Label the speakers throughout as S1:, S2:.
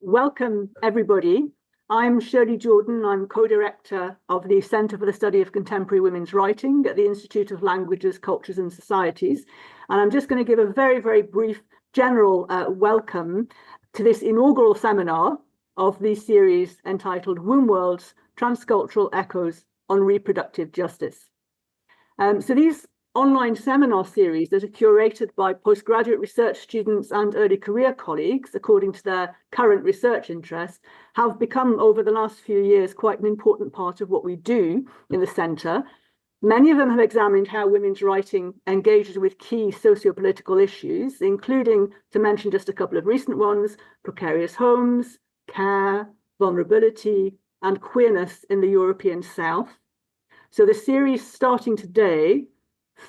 S1: Welcome, everybody. I'm Shirley Jordan. I'm co-director of the Centre for the Study of Contemporary Women's Writing at the Institute of Languages, Cultures and Societies. And I'm just going to give a very, very brief general welcome to this inaugural seminar of the series entitled Womb Worlds, Transcultural Echoes on Reproductive Justice. So these online seminar series that are curated by postgraduate research students and early career colleagues, according to their current research interests, have become over the last few years quite an important part of what we do in the centre. Many of them have examined how women's writing engages with key socio-political issues, including, to mention just a couple of recent ones, precarious homes, care, vulnerability, and queerness in the European South. So the series starting today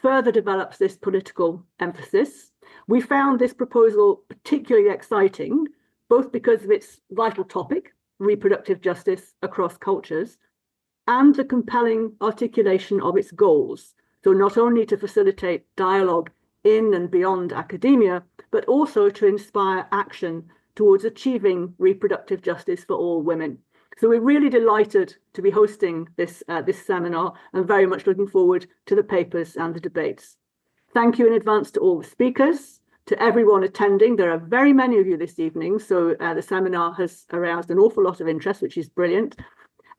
S1: further develops this political emphasis. We found this proposal particularly exciting, both because of its vital topic, reproductive justice across cultures, and the compelling articulation of its goals. So not only to facilitate dialogue in and beyond academia, but also to inspire action towards achieving reproductive justice for all women. So we're really delighted to be hosting this seminar and very much looking forward to the papers and the debates. Thank you in advance to all the speakers, to everyone attending. There are very many of you this evening, so the seminar has aroused an awful lot of interest, which is brilliant.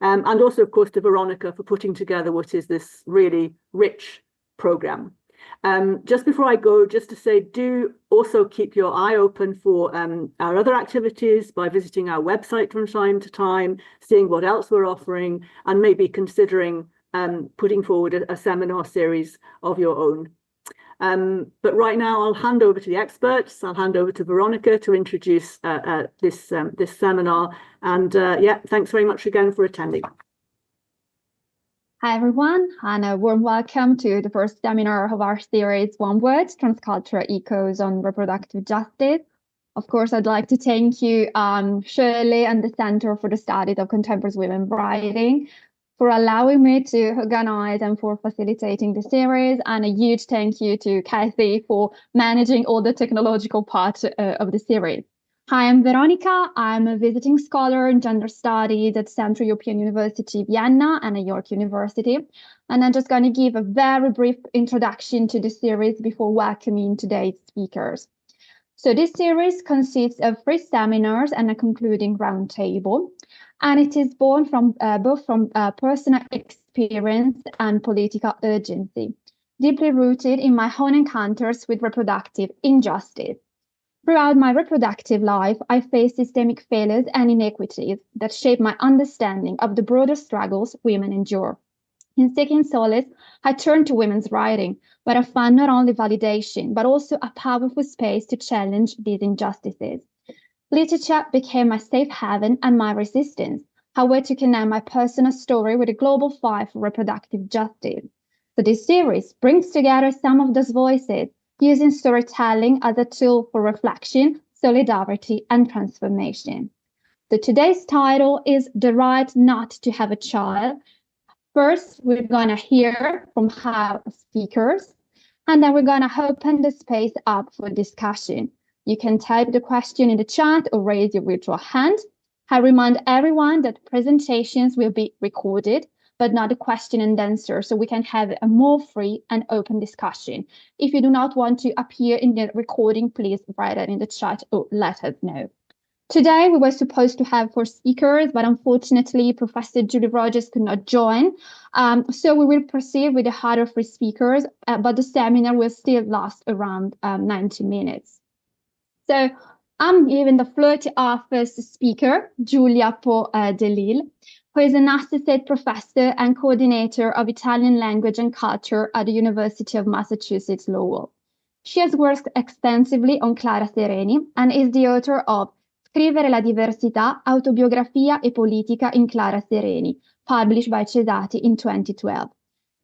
S1: And also, of course, to Veronica for putting together what is this really rich programme. Just before I go, just to say, do also keep your eye open for our other activities by visiting our website from time to time, seeing what else we're offering, and maybe considering putting forward a seminar series of your own. But right now, I'll hand over to the experts. I'll hand over to Veronica to introduce this seminar. And yeah, thanks very much again for attending.
S2: Hi, everyone, and a warm welcome to the first seminar of our series, WombWor, Transcultural Echoes on Reproductive Justice. Of course, I'd like to thank you, Shirley, and the Center for the Study of Contemporary Women's Writing for allowing me to organize and for facilitating the series, and a huge thank you to Kathy for managing all the technological part of the series. Hi, I'm Veronica. I'm a visiting scholar in gender studies at Central European University, Vienna, and at York University. And I'm just going to give a very brief introduction to the series before welcoming today's speakers. So this series consists of 3 seminars and a concluding roundtable. And it is born from both from personal experience and political urgency, deeply rooted in my own encounters with reproductive injustice. Throughout my reproductive life, I faced systemic failures and inequities that shaped my understanding of the broader struggles women endure. In seeking solace, I turned to women's writing, where I found not only validation, but also a powerful space to challenge these injustices. Literature became my safe haven and my resistance, a way to connect my personal story with the global fight for reproductive justice. So this series brings together some of those voices, using storytelling as a tool for reflection, solidarity, and transformation. So today's title is The Right Not to Have a Child. First, we're going to hear from our speakers, and then we're going to open the space up for discussion. You can type the question in the chat or raise your virtual hand. I remind everyone that presentations will be recorded, but not a question and answer, so we can have a more free and open discussion. If you do not want to appear in the recording, please write it in the chat or let us know. Today, we were supposed to have 4 speakers, but unfortunately, Professor Julie Rogers could not join. So we will proceed with the other 3 speakers, but the seminar will still last around 90 minutes. So I'm giving the floor to our first speaker, Giulia DeLisle, who is an associate professor and coordinator of Italian language and culture at the University of Massachusetts, Lowell. She has worked extensively on Clara Sereni and is the author of Scrivere la diversità, autobiografia e politica in Clara Sereni, published by Cesati in 2012.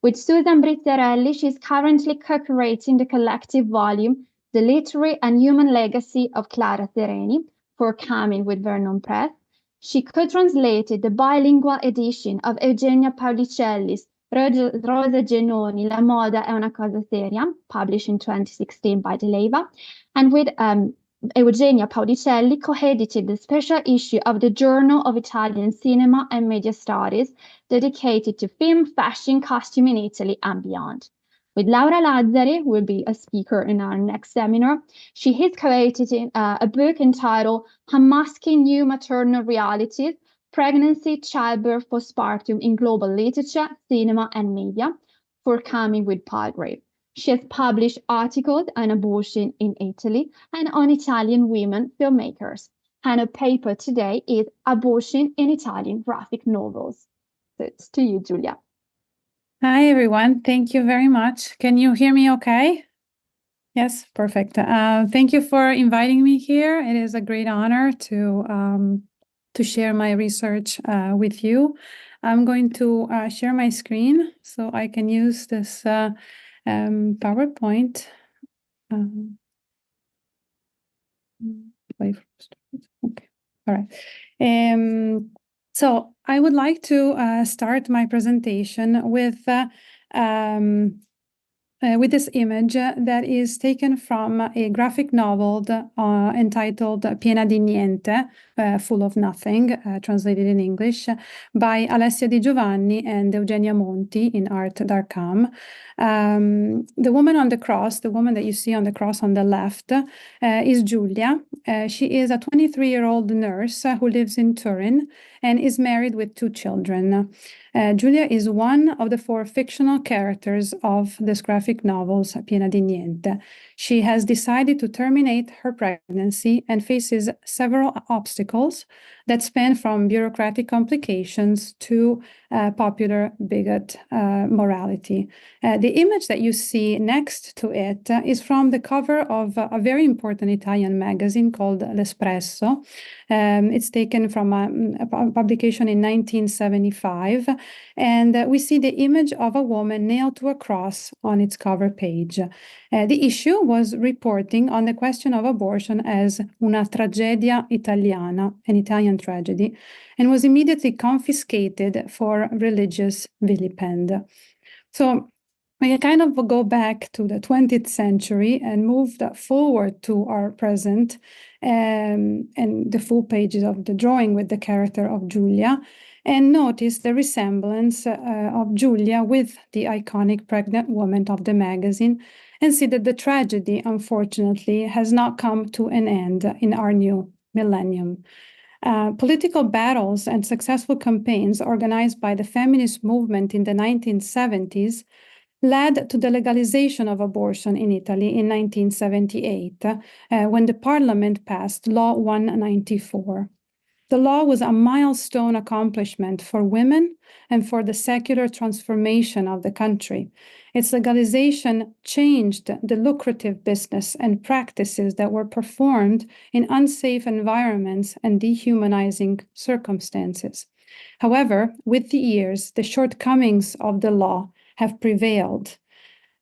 S2: With Susan Brizzarelli, she is currently co-curating the collective volume, The Literary and Human Legacy of Clara Sereni, forthcoming with Vernon Press. She co-translated the bilingual edition of Eugenia Paulicelli's Rosa Genoni, La moda è una cosa seria, published in 2016 by DeLisle, and with Eugenia Paudicelli co-edited the special issue of the Journal of Italian Cinema and Media Studies dedicated to film, fashion, costume in Italy and beyond. With Laura Lazzari, who will be a speaker in our next seminar, she has co-edited a book entitled Unmasking New Maternal Realities, Pregnancy, Childbirth, Postpartum in Global Literature, Cinema and Media, forthcoming with Palgrave. She has published articles on abortion in Italy and on Italian women filmmakers. And her paper today is Abortion in Italian Graphic Novels. So it's to you, Giulia.
S3: Hi, everyone. Thank you very much. Can you hear me okay? Yes, perfect. Thank you for inviting me here. It is a great honor to share my research with you. I'm going to share my screen so I can use this PowerPoint. Play first. Okay. All right. So I would like to start my presentation with this image that is taken from a graphic novel entitled Piena di Niente, Full of Nothing, translated in English, by Alessia Di Giovanni and Eugenia Monti in art.com. The woman on the cross, the woman that you see on the cross on the left, is Giulia. She is a 23-year-old nurse who lives in Turin and is married with 2 children. Giulia is one of the 4 fictional characters of this graphic novels, Piena di Niente. She has decided to terminate her pregnancy and faces several obstacles that span from bureaucratic complications to popular bigot morality. The image that you see next to it is from the cover of a very important Italian magazine called L'Espresso. It's taken from a publication in 1975, and we see the image of a woman nailed to a cross on its cover page. The issue was reporting on the question of abortion as una tragedia italiana, an Italian tragedy, and was immediately confiscated for religious vilipend. So we can kind of go back to the 20th century and move that forward to our present, and the full pages of the drawing with the character of Giulia, and notice the resemblance of Giulia with the iconic pregnant woman of the magazine, and see that the tragedy, unfortunately, has not come to an end in our new millennium. Political battles and successful campaigns organized by the feminist movement in the 1970s led to the legalization of abortion in Italy in 1978, when the parliament passed Law 194. The law was a milestone accomplishment for women and for the secular transformation of the country. Its legalization changed the lucrative business and practices that were performed in unsafe environments and dehumanizing circumstances. However, with the years, the shortcomings of the law have prevailed.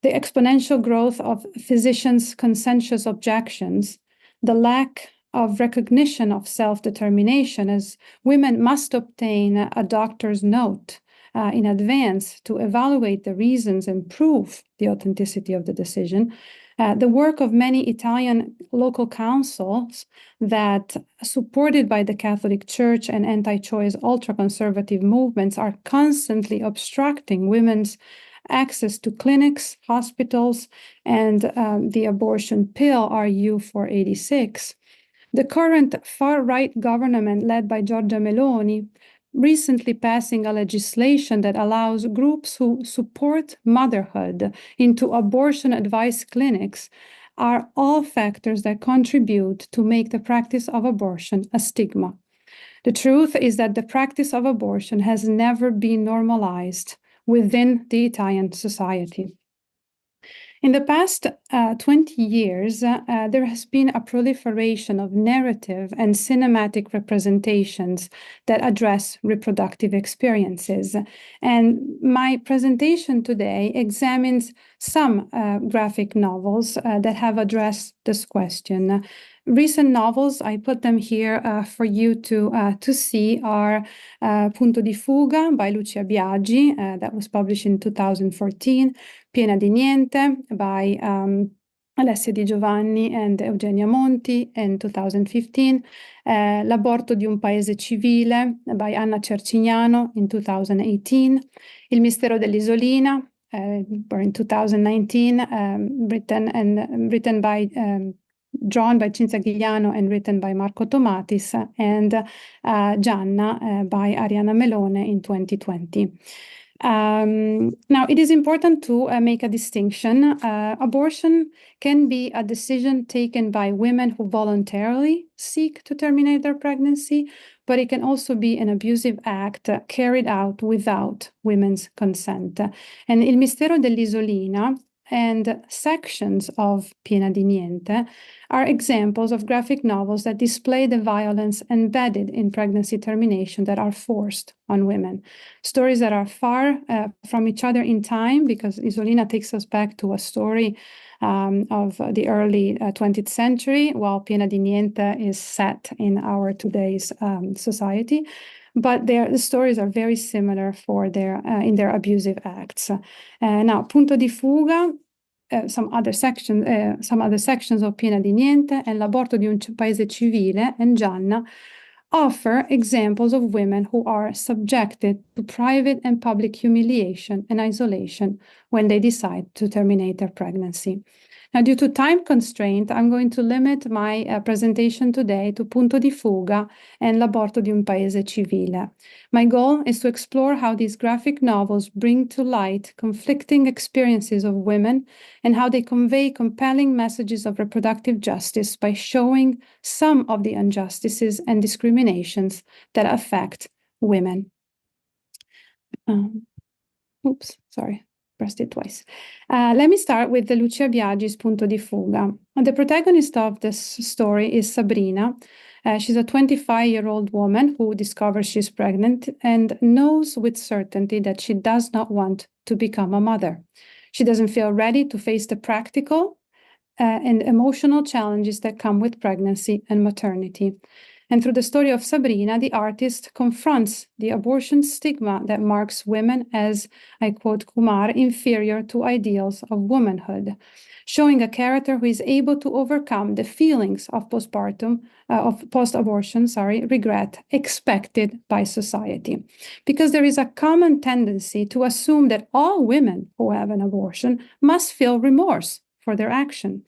S3: The exponential growth of physicians' conscientious objections, the lack of recognition of self-determination, as women must obtain a doctor's note in advance to evaluate the reasons and prove the authenticity of the decision. The work of many Italian local councils that, supported by the Catholic Church and anti-choice ultra-conservative movements, are constantly obstructing women's access to clinics, hospitals, and the abortion pill, RU 486. The current far-right government led by Giorgia Meloni recently passing a legislation that allows groups who support motherhood into abortion advice clinics are all factors that contribute to make the practice of abortion a stigma. The truth is that the practice of abortion has never been normalized within the Italian society. In the past 20 years, there has been a proliferation of narrative and cinematic representations that address reproductive experiences. And my presentation today examines some graphic novels that have addressed this question. Recent novels, I put them here for you to see, are Punto di Fuga by Lucia Biagi, that was published in 2014, Piena di Niente by Alessia Di Giovanni and Eugenia Monti in 2015, L'aborto di un paese civile by Anna Cercignano in 2018, Il mistero dell'isolina, in 2019, drawn by Cinzia Ghigliano and written by Marco Tomatis, and Gianna by Ariana Melone in 2020. Now, it is important to make a distinction. Abortion can be a decision taken by women who voluntarily seek to terminate their pregnancy, but it can also be an abusive act carried out without women's consent. And Il mistero dell'isolina and sections of Piena di Niente are examples of graphic novels that display the violence embedded in pregnancy termination that are forced on women. Stories that are far from each other in time, because Isolina takes us back to a story of the early 20th century, while Piena di Niente is set in our today's society. But the stories are very similar in their abusive acts. Now, Punto di Fuga, some other sections of Piena di Niente and L'aborto di un paese civile and Gianna offer examples of women who are subjected to private and public humiliation and isolation when they decide to terminate their pregnancy. Now, due to time constraint, I'm going to limit my presentation today to Punto di Fuga and L'aborto di un paese civile. My goal is to explore how these graphic novels bring to light conflicting experiences of women and how they convey compelling messages of reproductive justice by showing some of the injustices and discriminations that affect women. Pressed it twice. Let me start with the Lucia Biagi's Punto di Fuga. The protagonist of this story is Sabrina. She's a 25-year-old woman who discovers she's pregnant and knows with certainty that she does not want to become a mother. She doesn't feel ready to face the practical and emotional challenges that come with pregnancy and maternity. And through the story of Sabrina, the artist confronts the abortion stigma that marks women as, I quote Kumar, inferior to ideals of womanhood, showing a character who is able to overcome the feelings of post-abortion, regret expected by society. Because there is a common tendency to assume that all women who have an abortion must feel remorse for their action.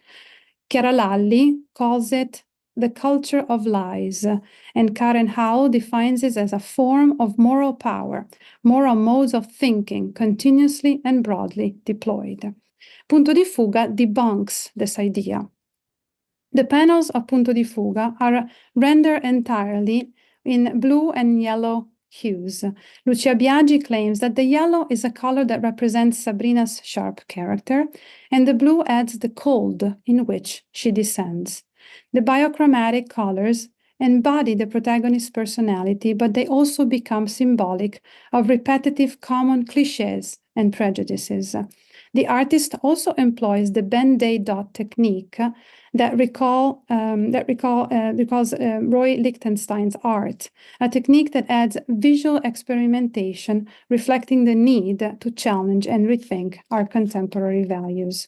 S3: Chiara Lalli calls it the culture of lies, and Karen Howell defines it as a form of moral power, moral modes of thinking continuously and broadly deployed. Punto di Fuga debunks this idea. The panels of Punto di Fuga are rendered entirely in blue and yellow hues. Lucia Biagi claims that the yellow is a color that represents Sabrina's sharp character, and the blue adds the cold in which she descends. The biochromatic colors embody the protagonist's personality, but they also become symbolic of repetitive common cliches and prejudices. The artist also employs the Ben-Day dot technique that recalls Roy Lichtenstein's art, a technique that adds visual experimentation, reflecting the need to challenge and rethink our contemporary values.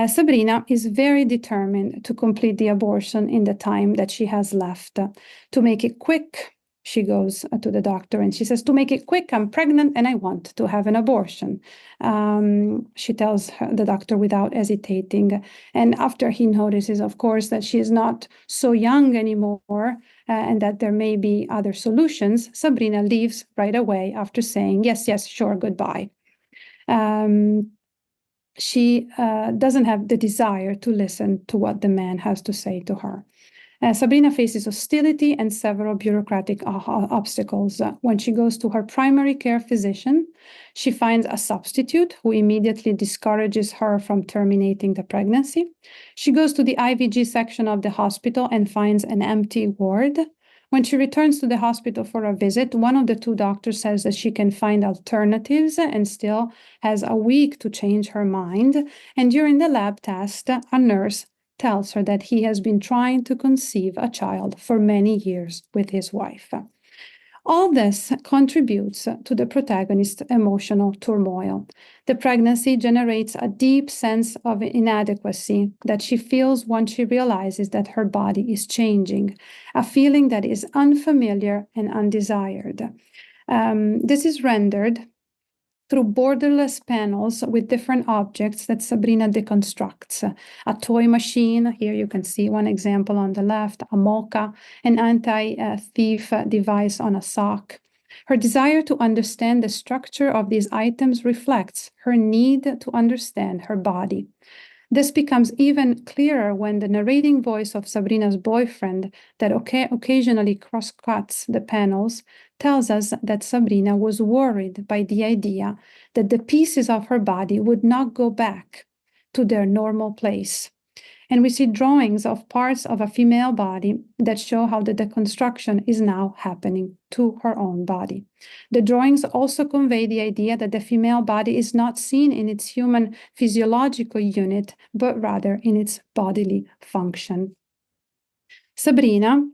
S3: Sabrina is very determined to complete the abortion in the time that she has left. To make it quick, she goes to the doctor and she says, to make it quick, I'm pregnant and I want to have an abortion. She tells the doctor without hesitating. And after he notices, of course, that she is not so young anymore and that there may be other solutions, Sabrina leaves right away after saying, yes, sure, goodbye. She doesn't have the desire to listen to what the man has to say to her. Sabrina faces hostility and several bureaucratic obstacles. When she goes to her primary care physician, she finds a substitute who immediately discourages her from terminating the pregnancy. She goes to the IVG section of the hospital and finds an empty ward. When she returns to the hospital for a visit, one of the two doctors says that she can find alternatives and still has a week to change her mind. And during the lab test, a nurse tells her that he has been trying to conceive a child for many years with his wife. All this contributes to the protagonist's emotional turmoil. The pregnancy generates a deep sense of inadequacy that she feels once she realizes that her body is changing, a feeling that is unfamiliar and undesired. This is rendered through borderless panels with different objects that Sabrina deconstructs. A toy machine, here you can see one example on the left, a mocha, an anti-thief device on a sock. Her desire to understand the structure of these items reflects her need to understand her body. This becomes even clearer when the narrating voice of Sabrina's boyfriend, that occasionally cross-cuts the panels, tells us that Sabrina was worried by the idea that the pieces of her body would not go back to their normal place. And we see drawings of parts of a female body that show how the deconstruction is now happening to her own body. The drawings also convey the idea that the female body is not seen in its human physiological unit, but rather in its bodily function. Sabrina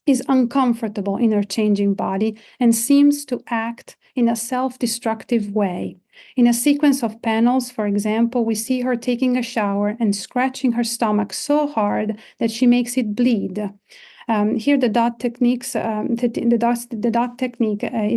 S3: is uncomfortable in her changing body and seems to act in a self-destructive way. In a sequence of panels, for example, we see her taking a shower and scratching her stomach so hard that she makes it bleed. Here, the dot technique is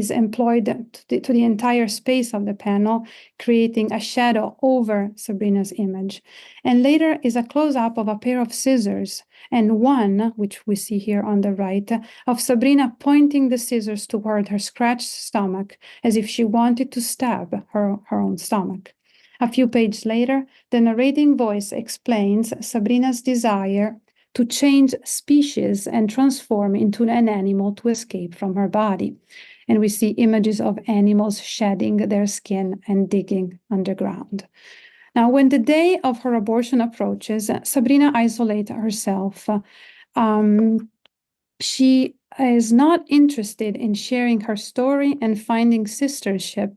S3: employed to the entire space of the panel, creating a shadow over Sabrina's image. And later is a close-up of a pair of scissors, and one, which we see here on the right, of Sabrina pointing the scissors toward her scratched stomach, as if she wanted to stab her own stomach. A few pages later, the narrating voice explains Sabrina's desire to change species and transform into an animal to escape from her body. And we see images of animals shedding their skin and digging underground. Now, when the day of her abortion approaches, Sabrina isolates herself. She is not interested in sharing her story and finding sistership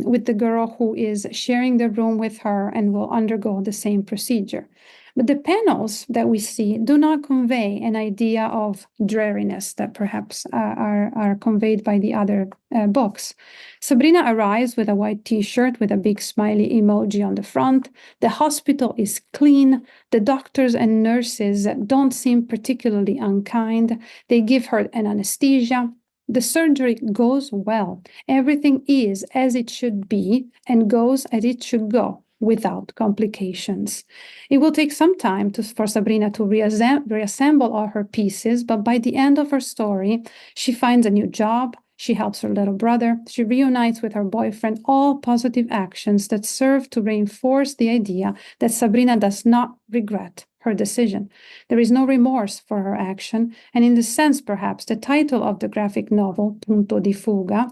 S3: with the girl who is sharing the room with her and will undergo the same procedure. But the panels that we see do not convey an idea of dreariness that perhaps are conveyed by the other books. Sabrina arrives with a white t-shirt with a big smiley emoji on the front. The hospital is clean. The doctors and nurses don't seem particularly unkind. They give her an anesthesia. The surgery goes well. Everything is as it should be and goes as it should go, without complications. It will take some time for Sabrina to reassemble all her pieces, but by the end of her story, she finds a new job, she helps her little brother, she reunites with her boyfriend, all positive actions that serve to reinforce the idea that Sabrina does not regret her decision. There is no remorse for her action, and in the sense, perhaps, the title of the graphic novel, Punto di Fuga,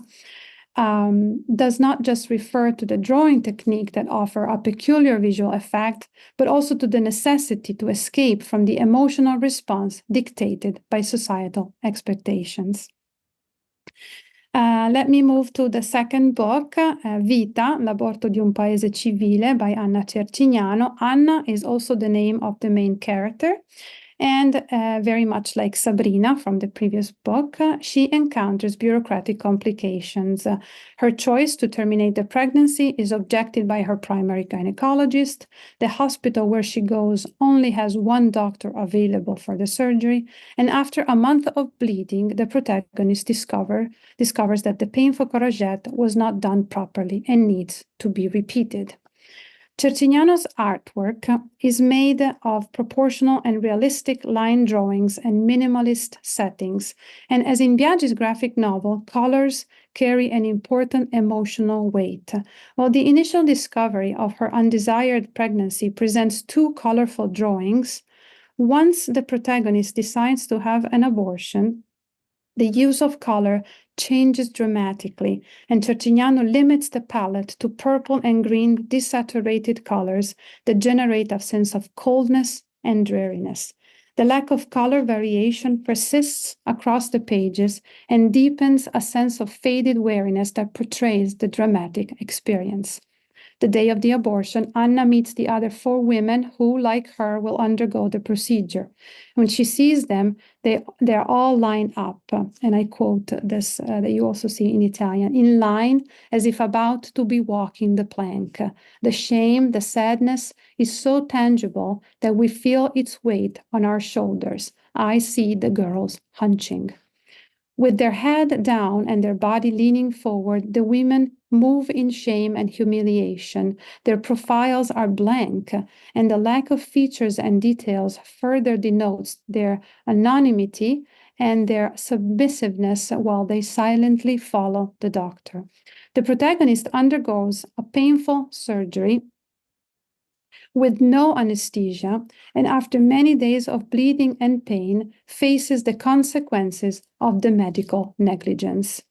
S3: does not just refer to the drawing technique that offer a peculiar visual effect, but also to the necessity to escape from the emotional response dictated by societal expectations. Let me move to the second book, Vita, l'aborto di un paese civile by Anna Cercignano. Anna is also the name of the main character. And very much like Sabrina from the previous book, she encounters bureaucratic complications. Her choice to terminate the pregnancy is objected by her primary gynecologist. The hospital where she goes only has one doctor available for the surgery. And after a month of bleeding, the protagonist discovers that the painful courgette was not done properly and needs to be repeated. Cercignano's artwork is made of proportional and realistic line drawings and minimalist settings, and as in Biaggi's graphic novel, colors carry an important emotional weight. While the initial discovery of her undesired pregnancy presents two colorful drawings, once the protagonist decides to have an abortion, the use of color changes dramatically, and Cercignano limits the palette to purple and green desaturated colors that generate a sense of coldness and dreariness. The lack of color variation persists across the pages and deepens a sense of faded weariness that portrays the dramatic experience. The day of the abortion, Anna meets the other 4 women who, like her, will undergo the procedure. When she sees them, they're all lined up, and I quote this that you also see in Italian, in line as if about to be walking the plank. The shame, the sadness is so tangible that we feel its weight on our shoulders. I see the girls hunching. With their head down and their body leaning forward, the women move in shame and humiliation. Their profiles are blank, and the lack of features and details further denotes their anonymity and their submissiveness while they silently follow the doctor. The protagonist undergoes a painful surgery with no anesthesia, and after many days of bleeding and pain, faces the consequences of the medical negligence.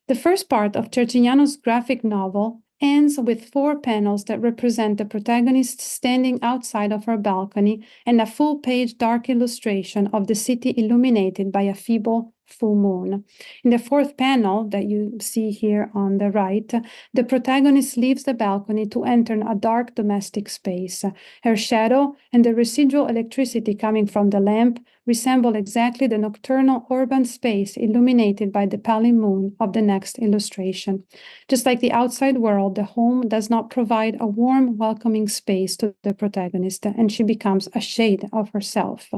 S3: The first part of Tertignano's graphic novel ends with 4 panels that represent the protagonist standing outside of her balcony and a full-page dark illustration of the city illuminated by a feeble full moon. In the 4th panel that you see here on the right, the protagonist leaves the balcony to enter a dark domestic space. Her shadow and the residual electricity coming from the lamp resemble exactly the nocturnal urban space illuminated by the pale moon of the next illustration. Just like the outside world, the home does not provide a warm, welcoming space to the protagonist, and she becomes a shade of herself.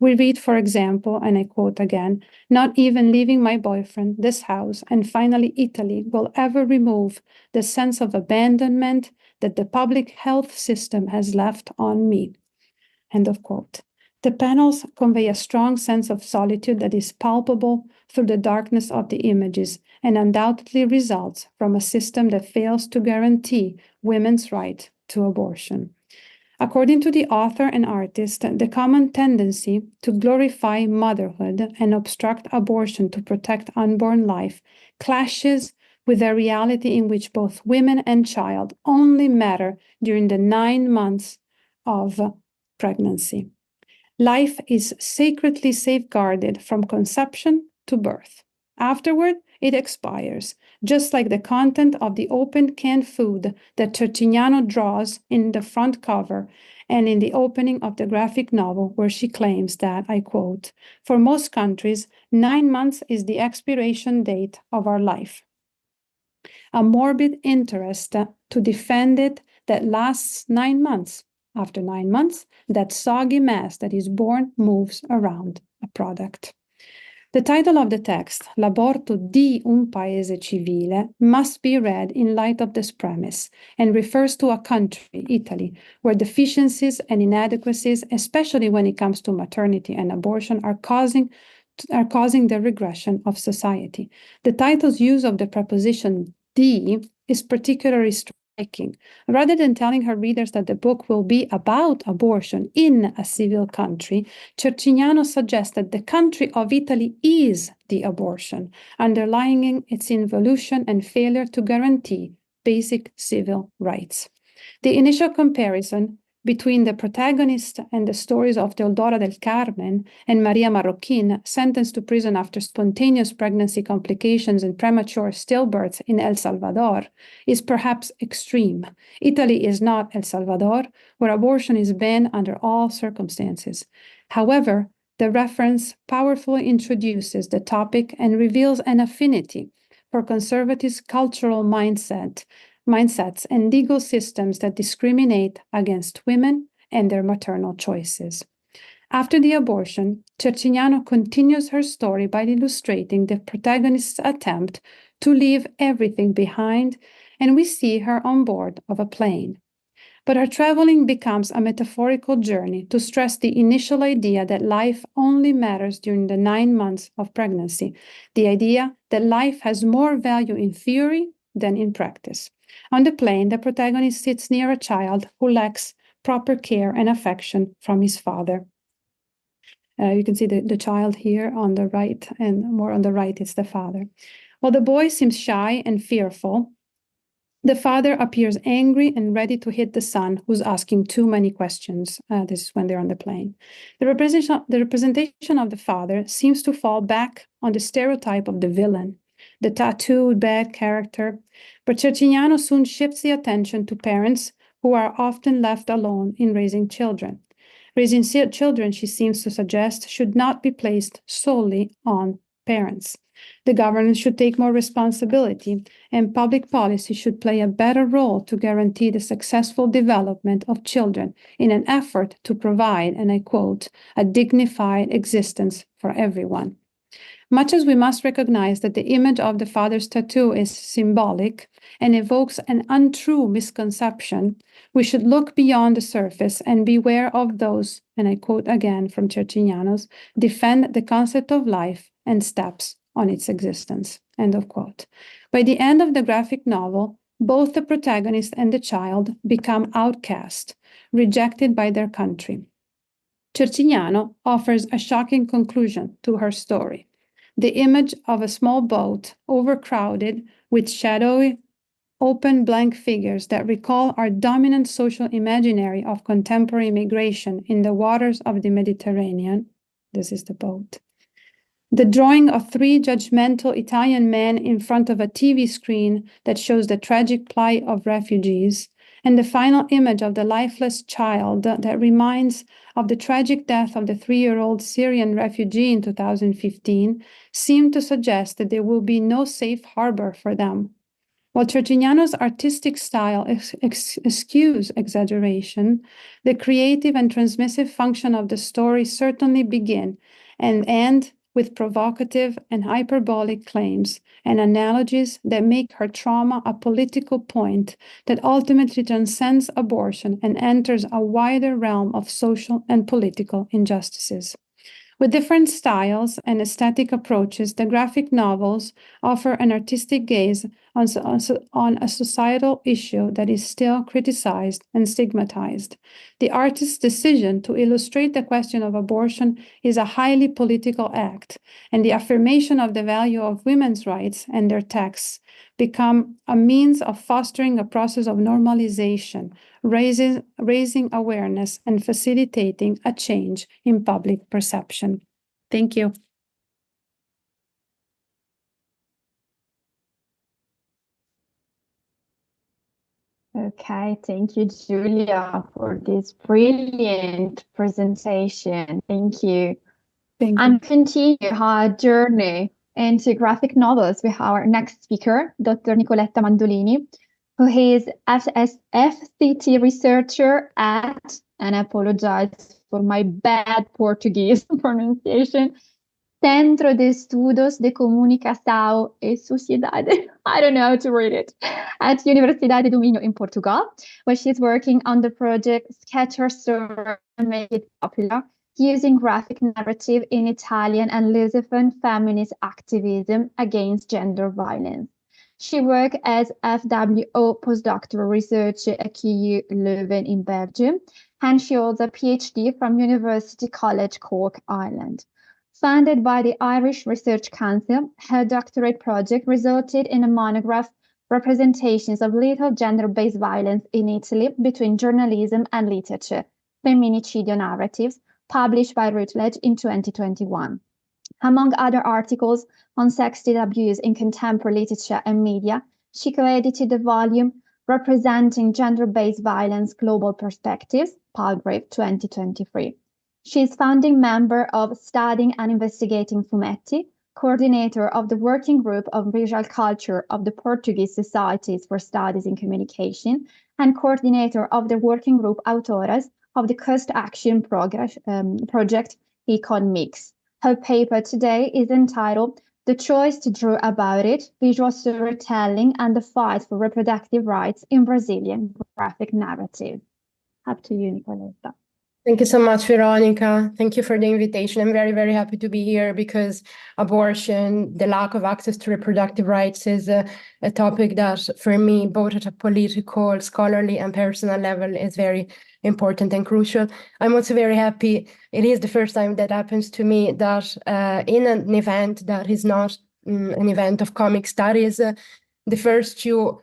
S3: We read, for example, and I quote again, "Not even leaving my boyfriend, this house, and finally Italy will ever remove the sense of abandonment that the public health system has left on me." End of quote. The panels convey a strong sense of solitude that is palpable through the darkness of the images and undoubtedly results from a system that fails to guarantee women's right to abortion. According to the author and artist, the common tendency to glorify motherhood and obstruct abortion to protect unborn life clashes with a reality in which both women and child only matter during the 9 months of pregnancy. Life is sacredly safeguarded from conception to birth. Afterward, it expires, just like the content of the open canned food that Tertignano draws in the front cover and in the opening of the graphic novel, where she claims that, I quote, "For most countries, 9 months is the expiration date of our life. A morbid interest to defend it that lasts 9 months. After 9 months, that soggy mass that is born moves around a product." The title of the text, L'aborto di un paese civile, must be read in light of this premise and refers to a country, Italy, where deficiencies and inadequacies, especially when it comes to maternity and abortion, are causing the regression of society. The title's use of the preposition di is particularly striking. Rather than telling her readers that the book will be about abortion in a civil country, Tertignano suggests that the country of Italy is the abortion, underlying its involution and failure to guarantee basic civil rights. The initial comparison between the protagonist and the stories of Teodora del Carmen and Maria Marroquin, sentenced to prison after spontaneous pregnancy complications and premature stillbirths in El Salvador, is perhaps extreme. Italy is not El Salvador, where abortion is banned under all circumstances. However, the reference powerfully introduces the topic and reveals an affinity for conservative cultural mindsets and legal systems that discriminate against women and their maternal choices. After the abortion, Tertignano continues her story by illustrating the protagonist's attempt to leave everything behind, and we see her on board of a plane. But her traveling becomes a metaphorical journey to stress the initial idea that life only matters during the 9 months of pregnancy, the idea that life has more value in theory than in practice. On the plane, the protagonist sits near a child who lacks proper care and affection from his father. You can see the child here on the right, and more on the right is the father. While the boy seems shy and fearful, the father appears angry and ready to hit the son, who's asking too many questions. This is when they're on the plane. The representation of the father seems to fall back on the stereotype of the villain. the tattooed bad character. But Cercignano soon shifts the attention to parents who are often left alone in raising children. Raising children, she seems to suggest, should not be placed solely on parents. The government should take more responsibility, and public policy should play a better role to guarantee the successful development of children in an effort to provide, and I quote, a dignified existence for everyone. Much as we must recognize that the image of the father's tattoo is symbolic and evokes an untrue misconception, we should look beyond the surface and beware of those, and I quote again from Cercignano's, defend the concept of life and steps on its existence, end of quote. By the end of the graphic novel, both the protagonist and the child become outcast, rejected by their country. Cercignano offers a shocking conclusion to her story. The image of a small boat, overcrowded with shadowy, open blank figures that recall our dominant social imaginary of contemporary migration in the waters of the Mediterranean. This is the boat. The drawing of three judgmental Italian men in front of a TV screen that shows the tragic plight of refugees, and the final image of the lifeless child that reminds of the tragic death of the 3-year-old Syrian refugee in 2015 seem to suggest that there will be no safe harbor for them. While Cercignano's artistic style eschews exaggeration, the creative and transmissive function of the story certainly begin and end with provocative and hyperbolic claims and analogies that make her trauma a political point that ultimately transcends abortion and enters a wider realm of social and political injustices. With different styles and aesthetic approaches, the graphic novels offer an artistic gaze on a societal issue that is still criticized and stigmatized. The artist's decision to illustrate the question of abortion is a highly political act, and the affirmation of the value of women's rights and their texts become a means of fostering a process of normalization, raising awareness, and facilitating a change in public perception. Thank you.
S2: Okay, thank you, Giulia, for this brilliant presentation. Thank you.
S3: Thank you.
S2: And continue our journey into graphic novels with our next speaker, Dr. Nicoletta Mandolini, who is FCT researcher at, and I apologize for my bad Portuguese pronunciation, Centro de Estudos de Comunicação e Sociedade. I don't know how to read it. At Universidade do Minho in Portugal, where she's working on the project Sketch Her Story and Make It Popular, using graphic narrative in Italian and Lusophone feminist activism against gender violence. She worked as FWO postdoctoral researcher at KU Leuven in Belgium, and she holds a PhD from University College Cork, Ireland. Funded by the Irish Research Council, her doctorate project resulted in a monograph, Representations of Lethal Gender-Based Violence in Italy Between Journalism and Literature, Femminicidio Narratives, published by Routledge in 2021. Among other articles on sexual abuse in contemporary literature and media, she co-edited the volume Representing Gender-Based Violence Global Perspectives, Palgrave 2023. She is founding member of Studying and Investigating Fumetti, coordinator of the Working Group of Visual Culture of the Portuguese Societies for Studies in Communication, and coordinator of the Working Group Autoras of the Cost Action Project Econ Mix. Her paper today is entitled The Choice to Draw About It, Visual Storytelling and the Fight for Reproductive Rights in Brazilian Graphic Narrative. Up to you, Nicoletta.
S4: Thank you so much, Veronica. Thank you for the invitation. I'm very, very happy to be here because abortion, the lack of access to reproductive rights is a topic that, for me, both at a political, scholarly, and personal level is very important and crucial. I'm also very happy. It is the first time that happens to me that in an event that is not an event of comic studies, the first two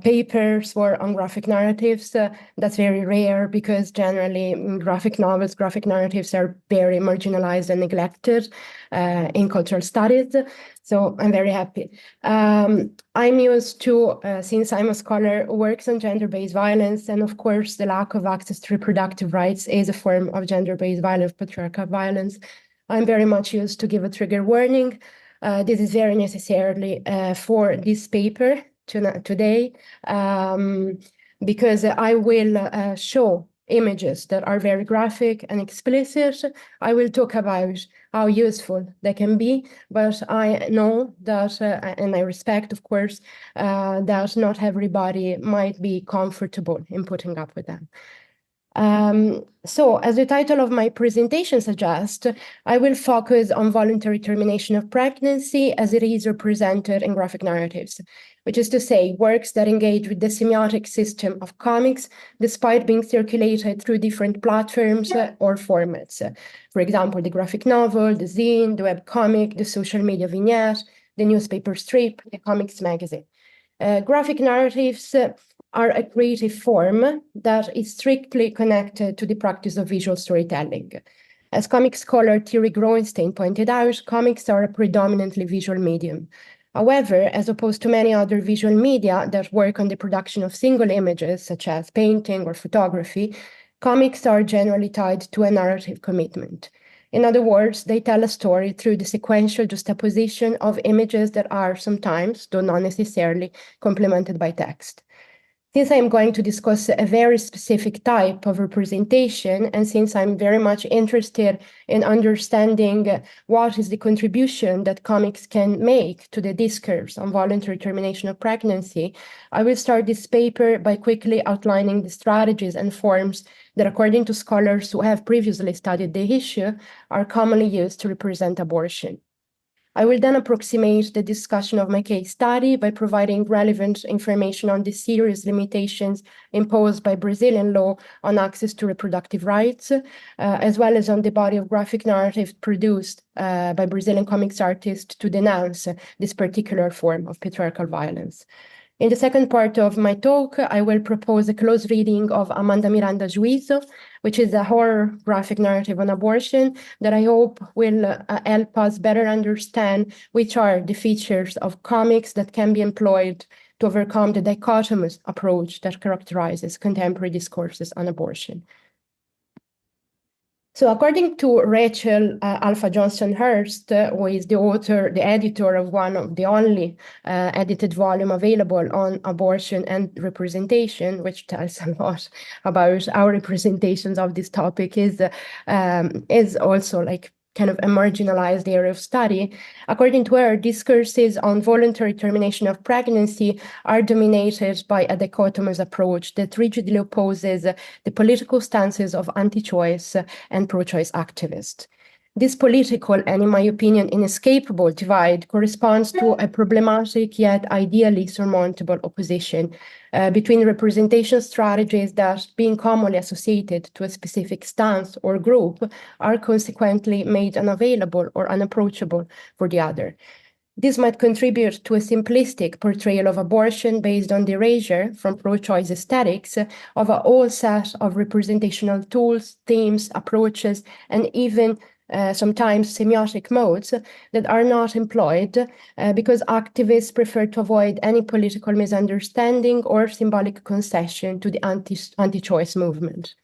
S4: papers were on graphic narratives. That's very rare because generally in graphic novels, graphic narratives are very marginalized and neglected in cultural studies. So I'm very happy. I'm used to, since I'm a scholar who works on gender-based violence, and of course the lack of access to reproductive rights is a form of gender-based violence, patriarchal violence. I'm very much used to give a trigger warning. This is very necessarily for this paper today, because I will show images that are very graphic and explicit. I will talk about how useful they can be, but I know that, and I respect, of course, that not everybody might be comfortable in putting up with them. So, as the title of my presentation suggests, I will focus on voluntary termination of pregnancy as it is represented in graphic narratives, which is to say, works that engage with the semiotic system of comics despite being circulated through different platforms or formats. For example, the graphic novel, the zine, the webcomic, the social media vignette, the newspaper strip, the comics magazine. Graphic narratives are a creative form that is strictly connected to the practice of visual storytelling. As comic scholar Thierry Groenstein pointed out, comics are a predominantly visual medium. However, as opposed to many other visual media that work on the production of single images, such as painting or photography, comics are generally tied to a narrative commitment. In other words, they tell a story through the sequential juxtaposition of images that are sometimes, though not necessarily, complemented by text. Since I'm going to discuss a very specific type of representation, and since I'm very much interested in understanding what is the contribution that comics can make to the discourse on voluntary termination of pregnancy, I will start this paper by quickly outlining the strategies and forms that, according to scholars who have previously studied the issue, are commonly used to represent abortion. I will then approximate the discussion of my case study by providing relevant information on the serious limitations imposed by Brazilian law on access to reproductive rights, as well as on the body of graphic narrative produced by Brazilian comics artists to denounce this particular form of patriarchal violence. In the second part of my talk, I will propose a close reading of Amanda Miranda's Juízo, which is a horror graphic narrative on abortion that I hope will help us better understand which are the features of comics that can be employed to overcome the dichotomous approach that characterizes contemporary discourses on abortion. So according to Rachel Alpha Johnston Hurst, who is the author, the editor of one of the only edited volume available on abortion and representation, which tells a lot about our representations of this topic, is also like kind of a marginalized area of study. According to her, discourses on voluntary termination of pregnancy are dominated by a dichotomous approach that rigidly opposes the political stances of anti-choice and pro-choice activists. This political and, in my opinion, inescapable divide corresponds to a problematic yet ideally surmountable opposition between representation strategies that, being commonly associated to a specific stance or group, are consequently made unavailable or unapproachable for the other. This might contribute to a simplistic portrayal of abortion based on the erasure from pro-choice aesthetics of a whole set of representational tools, themes, approaches, and even sometimes semiotic modes that are not employed because activists prefer to avoid any political misunderstanding or symbolic concession to the anti-choice movement.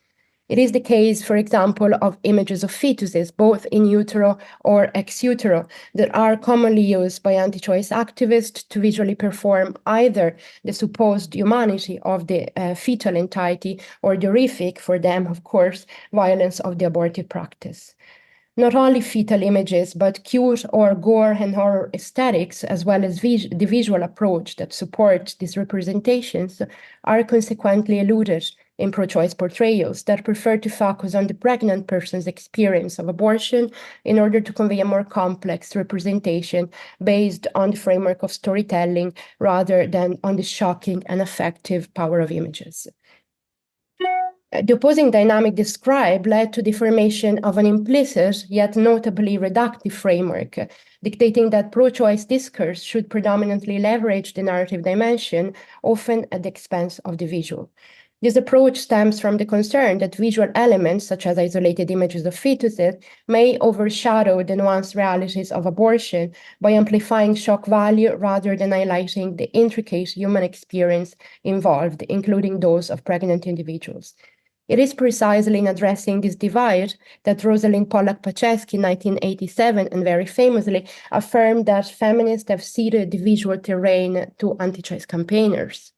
S4: It is the case, for example, of images of fetuses, both in utero or ex utero, that are commonly used by anti-choice activists to visually perform either the supposed humanity of the fetal entity or the horrific, for them, of course, violence of the abortive practice. Not only fetal images, but cute or gore and horror aesthetics, as well as the visual approach that supports these representations, are consequently eluded in pro-choice portrayals that prefer to focus on the pregnant person's experience of abortion in order to convey a more complex representation based on the framework of storytelling rather than on the shocking and effective power of images. The opposing dynamic described led to the formation of an implicit yet notably reductive framework, dictating that pro-choice discourse should predominantly leverage the narrative dimension, often at the expense of the visual. This approach stems from the concern that visual elements, such as isolated images of fetuses, may overshadow the nuanced realities of abortion by amplifying shock value rather than highlighting the intricate human experience involved, including those of pregnant individuals. It is precisely in addressing this divide that Rosalind Pollack-Pachesky in 1987 and very famously affirmed that feminists have ceded the visual terrain to anti-choice campaigners,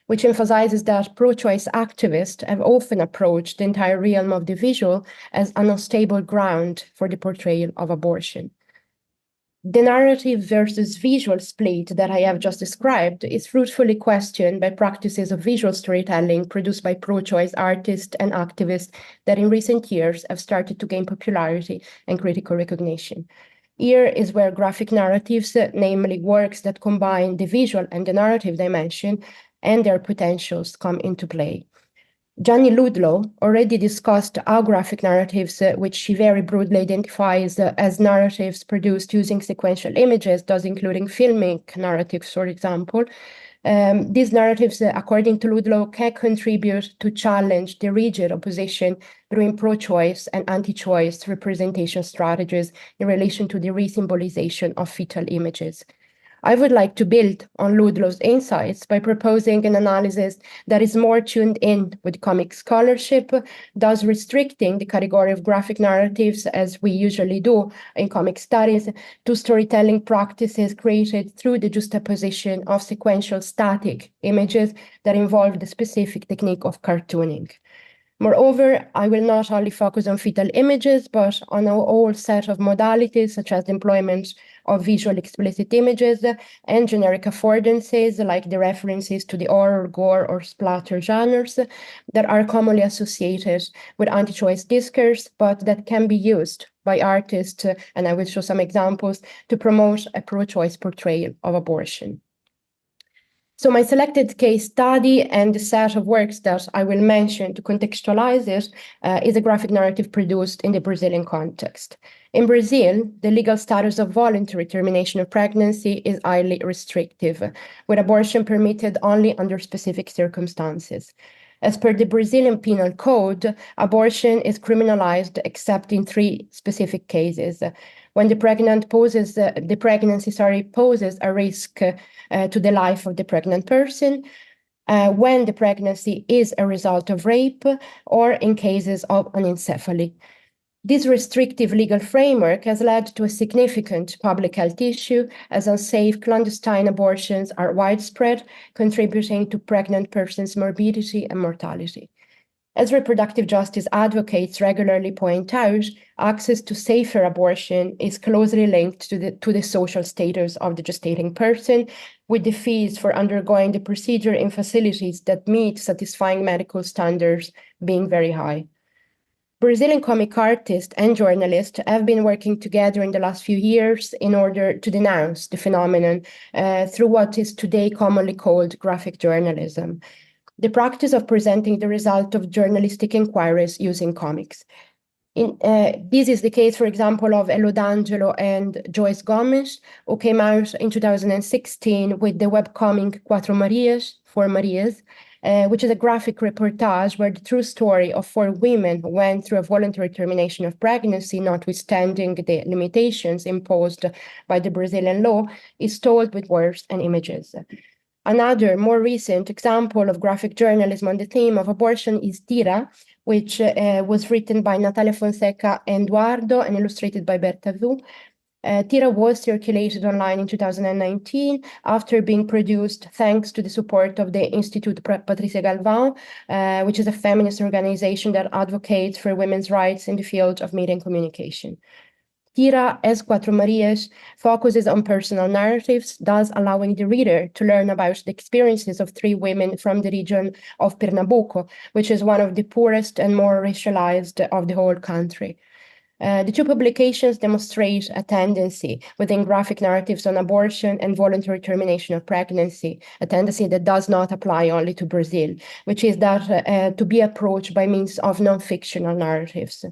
S4: which emphasizes that pro-choice activists have often approached the entire realm of the visual as an unstable ground for the portrayal of abortion. The narrative versus visual split that I have just described is fruitfully questioned by practices of visual storytelling produced by pro-choice artists and activists that in recent years have started to gain popularity and critical recognition. Here is where graphic narratives, namely works that combine the visual and the narrative dimension and their potentials, come into play. Gianni Ludlow already discussed how graphic narratives, which she very broadly identifies as narratives produced using sequential images, thus including filmic narratives, for example. These narratives, according to Ludlow, can contribute to challenge the rigid opposition between pro-choice and anti-choice representation strategies in relation to the re-symbolization of fetal images. I would like to build on Ludlow's insights by proposing an analysis that is more tuned in with comic scholarship, thus restricting the category of graphic narratives, as we usually do in comic studies, to storytelling practices created through the juxtaposition of sequential static images that involve the specific technique of cartooning. Moreover, I will not only focus on fetal images, but on a whole set of modalities, such as the employment of visual explicit images and generic affordances, like the references to the horror, gore, or splatter genres that are commonly associated with anti-choice discourse, but that can be used by artists, and I will show some examples, to promote a pro-choice portrayal of abortion. So my selected case study and the set of works that I will mention to contextualize it is a graphic narrative produced in the Brazilian context. In Brazil, the legal status of voluntary termination of pregnancy is highly restrictive, with abortion permitted only under specific circumstances. As per the Brazilian Penal Code, abortion is criminalized except in 3 specific cases: when the pregnancy poses a risk to the life of the pregnant person, when the pregnancy is a result of rape, or in cases of anencephaly. This restrictive legal framework has led to a significant public health issue, as unsafe clandestine abortions are widespread, contributing to pregnant persons' morbidity and mortality. As reproductive justice advocates regularly point out, access to safer abortion is closely linked to the social status of the gestating person, with the fees for undergoing the procedure in facilities that meet satisfying medical standards being very high. Brazilian comic artists and journalists have been working together in the last few years in order to denounce the phenomenon through what is today commonly called graphic journalism, the practice of presenting the result of journalistic inquiries using comics. This is the case, for example, of Elo D'Angelo and Joyce Gomes, who came out in 2016 with the webcomic Quatro Marias, 4 Marias, which is a graphic reportage where the true story of 4 women who went through a voluntary termination of pregnancy, notwithstanding the limitations imposed by the Brazilian law, is told with words and images. Another more recent example of graphic journalism on the theme of abortion is Tira, which was written by Natalia Fonseca and Eduardo and illustrated by Berta Vu. Tira was circulated online in 2019 after being produced thanks to the support of the Institute Patricia Galvão, which is a feminist organization that advocates for women's rights in the field of media and communication. Tira, as Quatro Marias, focuses on personal narratives, thus allowing the reader to learn about the experiences of 3 women from the region of Pernambuco, which is one of the poorest and more racialized of the whole country. The two publications demonstrate a tendency within graphic narratives on abortion and voluntary termination of pregnancy, a tendency that does not apply only to Brazil, which is that to be approached by means of non-fictional narratives.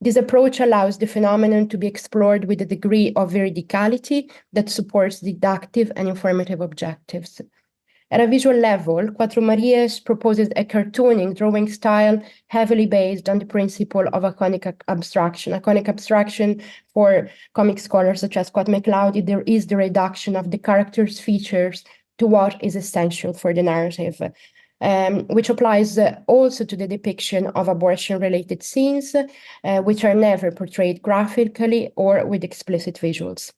S4: This approach allows the phenomenon to be explored with a degree of veridicality that supports deductive and informative objectives. At a visual level, Quattro Marias proposes a cartooning drawing style heavily based on the principle of iconic abstraction. Iconic abstraction, for comic scholars such as Scott McCloud, there is the reduction of the character's features to what is essential for the narrative, which applies also to the depiction of abortion-related scenes, which are never portrayed graphically or with explicit visuals.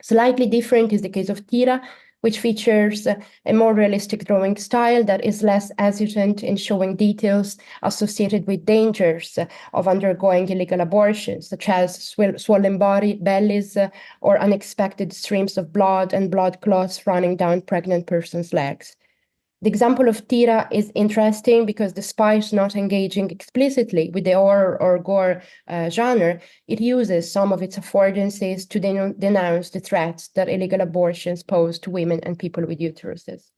S4: Slightly different is the case of Tira, which features a more realistic drawing style that is less hesitant in showing details associated with dangers of undergoing illegal abortions, such as swollen bellies or unexpected streams of blood and blood clots running down pregnant person's legs. The example of Tira is interesting because despite not engaging explicitly with the horror or gore genre, it uses some of its affordances to denounce the threats that illegal abortions pose to women and people with uteruses.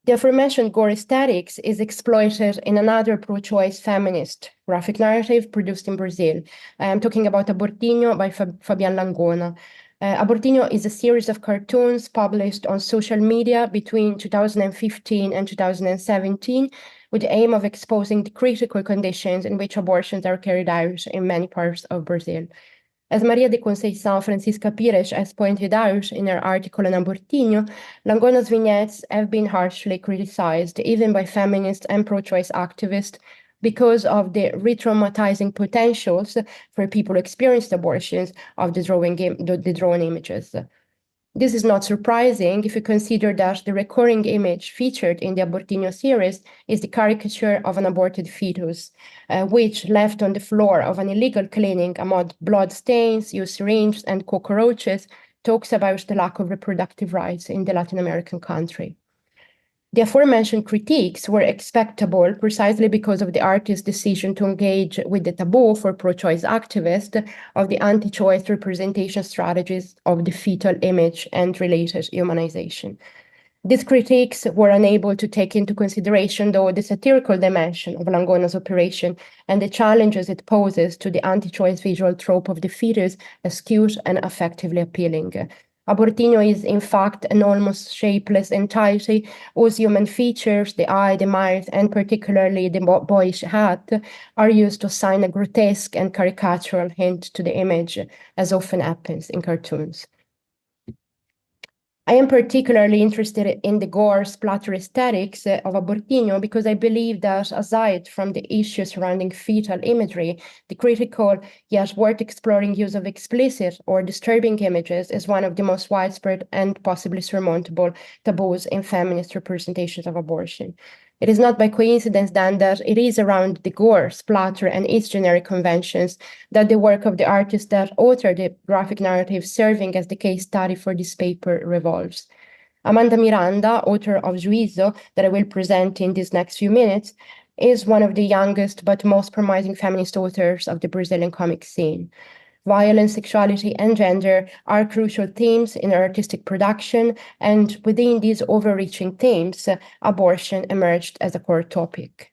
S4: The aforementioned gore aesthetics is exploited in another pro-choice feminist graphic narrative produced in Brazil. I'm talking about Abortinho by Fabian Langona. Abortinho is a series of cartoons published on social media between 2015 and 2017 with the aim of exposing the critical conditions in which abortions are carried out in many parts of Brazil. As Maria de Conceição Francisca Pires has pointed out in her article on Abortinho, Langona's vignettes have been harshly criticized even by feminist and pro-choice activists because of the re-traumatizing potentials for people who experienced abortions of the drawn images. This is not surprising if you consider that the recurring image featured in the Abortinho series is the caricature of an aborted fetus, which, left on the floor of an illegal clinic among blood stains, used syringes, and cockroaches, talks about the lack of reproductive rights in the Latin American country. The aforementioned critiques were expectable precisely because of the artist's decision to engage with the taboo for pro-choice activists of the anti-choice representation strategies of the fetal image and related humanization. These critiques were unable to take into consideration, though, the satirical dimension of Langona's operation and the challenges it poses to the anti-choice visual trope of the fetus as cute and effectively appealing. Abortinho is, in fact, an almost shapeless entity whose human features, the eye, the mouth, and particularly the boyish hat, are used to assign a grotesque and caricatural hint to the image, as often happens in cartoons. I am particularly interested in the gore splatter aesthetics of Abortinho because I believe that, aside from the issues surrounding fetal imagery, the critical yet worth exploring use of explicit or disturbing images is one of the most widespread and possibly surmountable taboos in feminist representations of abortion. It is not by coincidence, then, that it is around the gore, splatter, and its generic conventions that the work of the artists that authored the graphic narrative serving as the case study for this paper revolves. Amanda Miranda, author of Juízo, that I will present in these next few minutes, is one of the youngest but most promising feminist authors of the Brazilian comic scene. Violence, sexuality, and gender are crucial themes in artistic production, and within these overreaching themes, abortion emerged as a core topic.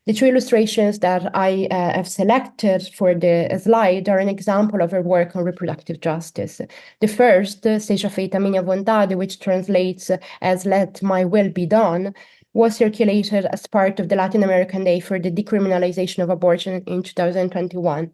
S4: The two illustrations that I have selected for the slide are an example of her work on reproductive justice. The first, Seja feita minha vontade, which translates as Let My Will Be Done, was circulated as part of the Latin American Day for the Decriminalization of Abortion in 2021.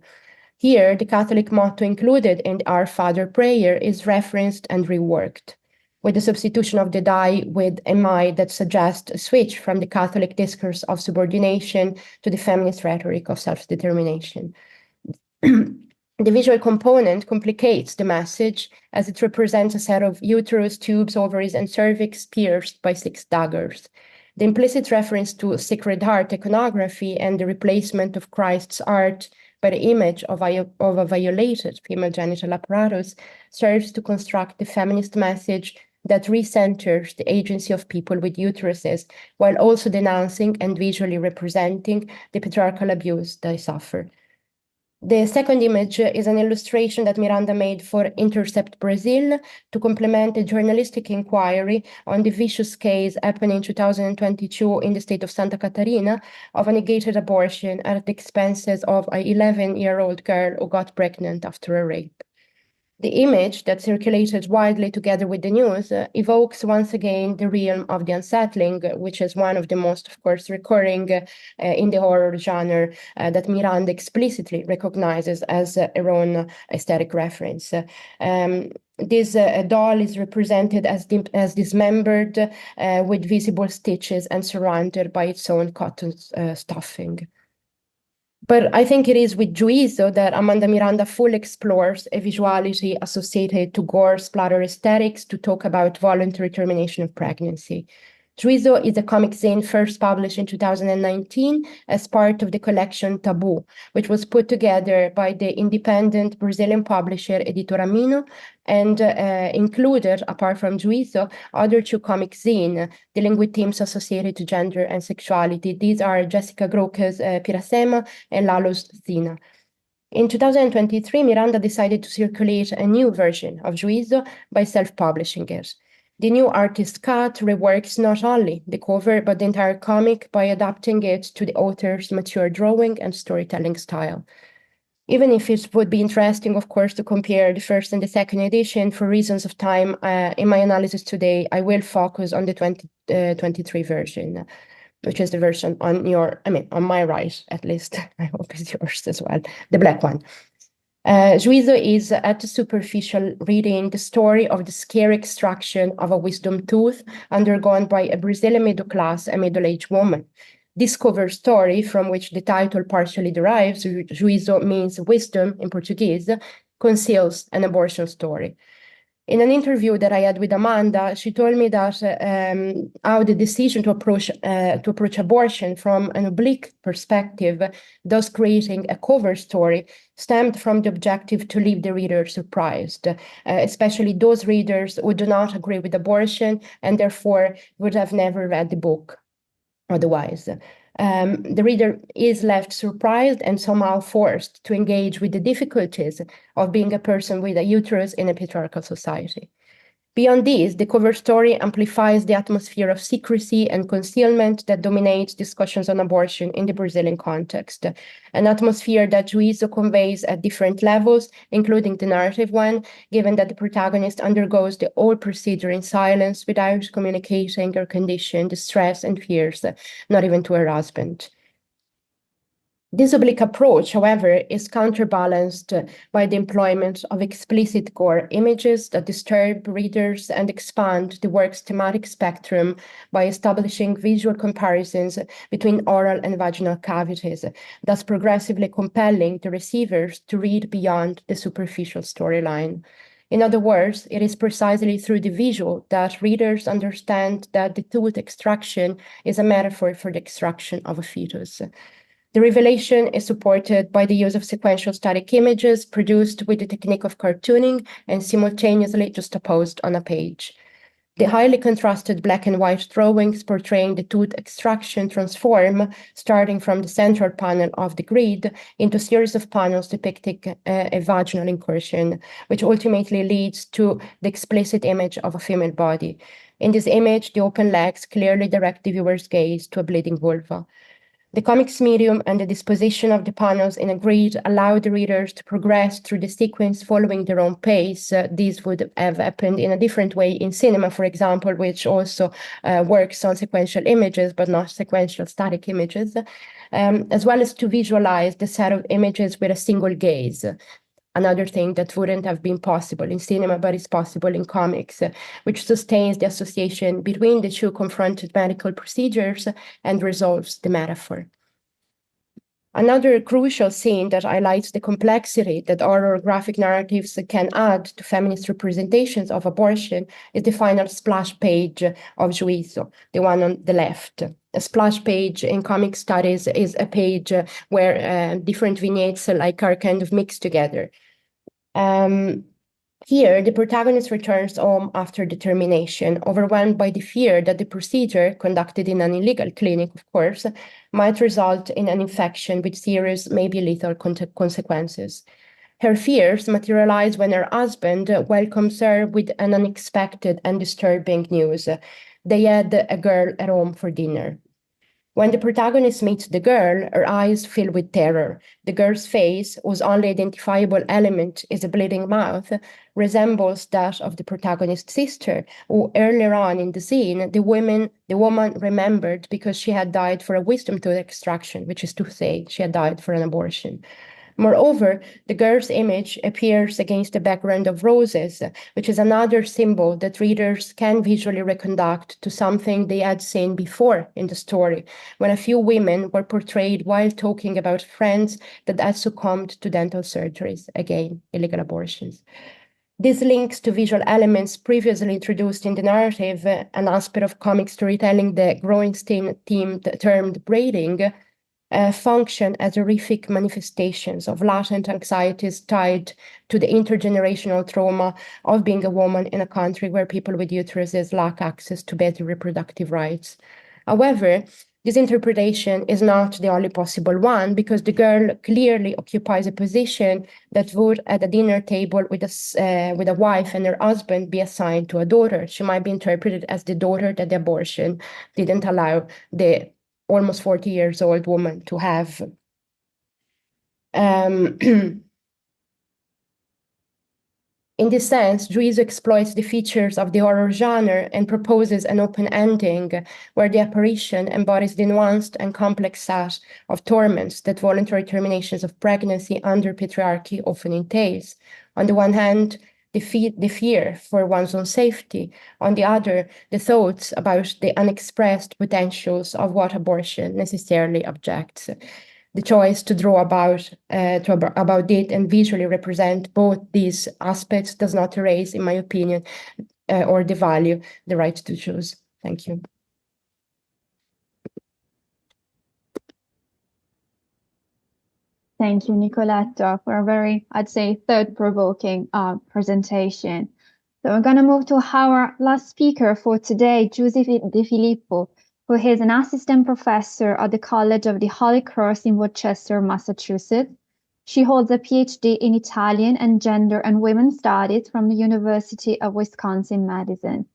S4: Here, the Catholic motto included in the Our Father prayer is referenced and reworked, with the substitution of the die with a "my" that suggests a switch from the Catholic discourse of subordination to the feminist rhetoric of self-determination. The visual component complicates the message as it represents a set of uterus, tubes, ovaries, and cervix pierced by 6 daggers. The implicit reference to Sacred Heart iconography and the replacement of Christ's art by the image of a violated female genital apparatus serves to construct the feminist message that recenters the agency of people with uteruses, while also denouncing and visually representing the patriarchal abuse they suffer. The second image is an illustration that Miranda made for Intercept Brazil to complement a journalistic inquiry on the vicious case happening in 2022 in the state of Santa Catarina of a negated abortion at the expenses of an 11-year-old girl who got pregnant after a rape. The image that circulated widely together with the news evokes once again the realm of the unsettling, which is one of the most, of course, recurring in the horror genre that Miranda explicitly recognizes as her own aesthetic reference. This doll is represented as dismembered with visible stitches and surrounded by its own cotton stuffing. But I think it is with Juízo that Amanda Miranda fully explores a visuality associated to gore splatter aesthetics to talk about voluntary termination of pregnancy. Juízo is a comic zine first published in 2019 as part of the collection Taboo, which was put together by the independent Brazilian publisher Editora Minho and included, apart from Juízo, other two comic zines dealing with themes associated to gender and sexuality. These are Jessica Groke's Piracema and Lalo's Zina. In 2023, Miranda decided to circulate a new version of Juízo by self-publishing it. The new artist cut reworks not only the cover, but the entire comic by adapting it to the author's mature drawing and storytelling style. Even if it would be interesting, of course, to compare the first and the second edition, for reasons of time, in my analysis today, I will focus on the 2023 version, which is the version on on my right, at least. I hope it's yours as well, the black one. Juízo is, at a superficial reading, the story of the scary extraction of a wisdom tooth undergone by a Brazilian middle class and middle-aged woman. This cover story, from which the title partially derives, Juízo means wisdom in Portuguese, conceals an abortion story. In an interview that I had with Amanda, she told me that how the decision to approach abortion from an oblique perspective, thus creating a cover story, stemmed from the objective to leave the reader surprised, especially those readers who do not agree with abortion and therefore would have never read the book otherwise. The reader is left surprised and somehow forced to engage with the difficulties of being a person with a uterus in a patriarchal society. Beyond this, the cover story amplifies the atmosphere of secrecy and concealment that dominates discussions on abortion in the Brazilian context, an atmosphere that Juízo conveys at different levels, including the narrative one, given that the protagonist undergoes the whole procedure in silence without communicating her condition, distress, and fears, not even to her husband. This oblique approach, however, is counterbalanced by the employment of explicit gore images that disturb readers and expand the work's thematic spectrum by establishing visual comparisons between oral and vaginal cavities, thus progressively compelling the receivers to read beyond the superficial storyline. In other words, it is precisely through the visual that readers understand that the tooth extraction is a metaphor for the extraction of a fetus. The revelation is supported by the use of sequential static images produced with the technique of cartooning and simultaneously juxtaposed on a page. The highly contrasted black and white drawings portraying the tooth extraction transform, starting from the central panel of the grid, into a series of panels depicting a vaginal incursion, which ultimately leads to the explicit image of a female body. In this image, the open legs clearly direct the viewer's gaze to a bleeding vulva. The comics medium and the disposition of the panels in a grid allow the readers to progress through the sequence following their own pace. These would have happened in a different way in cinema, for example, which also works on sequential images, but not sequential static images, as well as to visualize the set of images with a single gaze. Another thing that wouldn't have been possible in cinema, but is possible in comics, which sustains the association between the two confronted medical procedures and resolves the metaphor. Another crucial scene that highlights the complexity that oral graphic narratives can add to feminist representations of abortion is the final splash page of Juízo, the one on the left. A splash page in comic studies is a page where different vignettes are kind of mixed together. Here, the protagonist returns home after the termination, overwhelmed by the fear that the procedure, conducted in an illegal clinic, of course, might result in an infection with serious, maybe lethal consequences. Her fears materialize when her husband welcomes her with an unexpected and disturbing news. They had a girl at home for dinner. When the protagonist meets the girl, her eyes fill with terror. The girl's face, whose only identifiable element is a bleeding mouth, resembles that of the protagonist's sister, who earlier on in the scene, the woman remembered because she had died for a wisdom tooth extraction, which is to say, she had died for an abortion. Moreover, the girl's image appears against a background of roses, which is another symbol that readers can visually reconduct to something they had seen before in the story, when a few women were portrayed while talking about friends that had succumbed to dental surgeries, again, illegal abortions. This links to visual elements previously introduced in the narrative, an aspect of comic storytelling, the growing theme termed braiding, function as horrific manifestations of latent anxieties tied to the intergenerational trauma of being a woman in a country where people with uteruses lack access to better reproductive rights. However, this interpretation is not the only possible one, because the girl clearly occupies a position that would, at a dinner table with a wife and her husband, be assigned to a daughter. She might be interpreted as the daughter that the abortion didn't allow the almost 40 years old woman to have. In this sense, Giusy exploits the features of the horror genre and proposes an open ending where the apparition embodies the nuanced and complex set of torments that voluntary terminations of pregnancy under patriarchy often entails. On the one hand, the fear for one's own safety. On the other, the thoughts about the unexpressed potentials of what abortion necessarily objects. The choice to draw about it and visually represent both these aspects does not erase, in my opinion, or devalue the right to choose. Thank you.
S2: Thank you, Nicoletta, for a very, I'd say, thought-provoking presentation. So we're going to move to our last speaker for today, Giusy De Filippo, who is an assistant professor at the College of the Holy Cross in Worcester, Massachusetts. She holds a PhD in Italian and Gender and Women's Studies from the University of Wisconsin-Madison.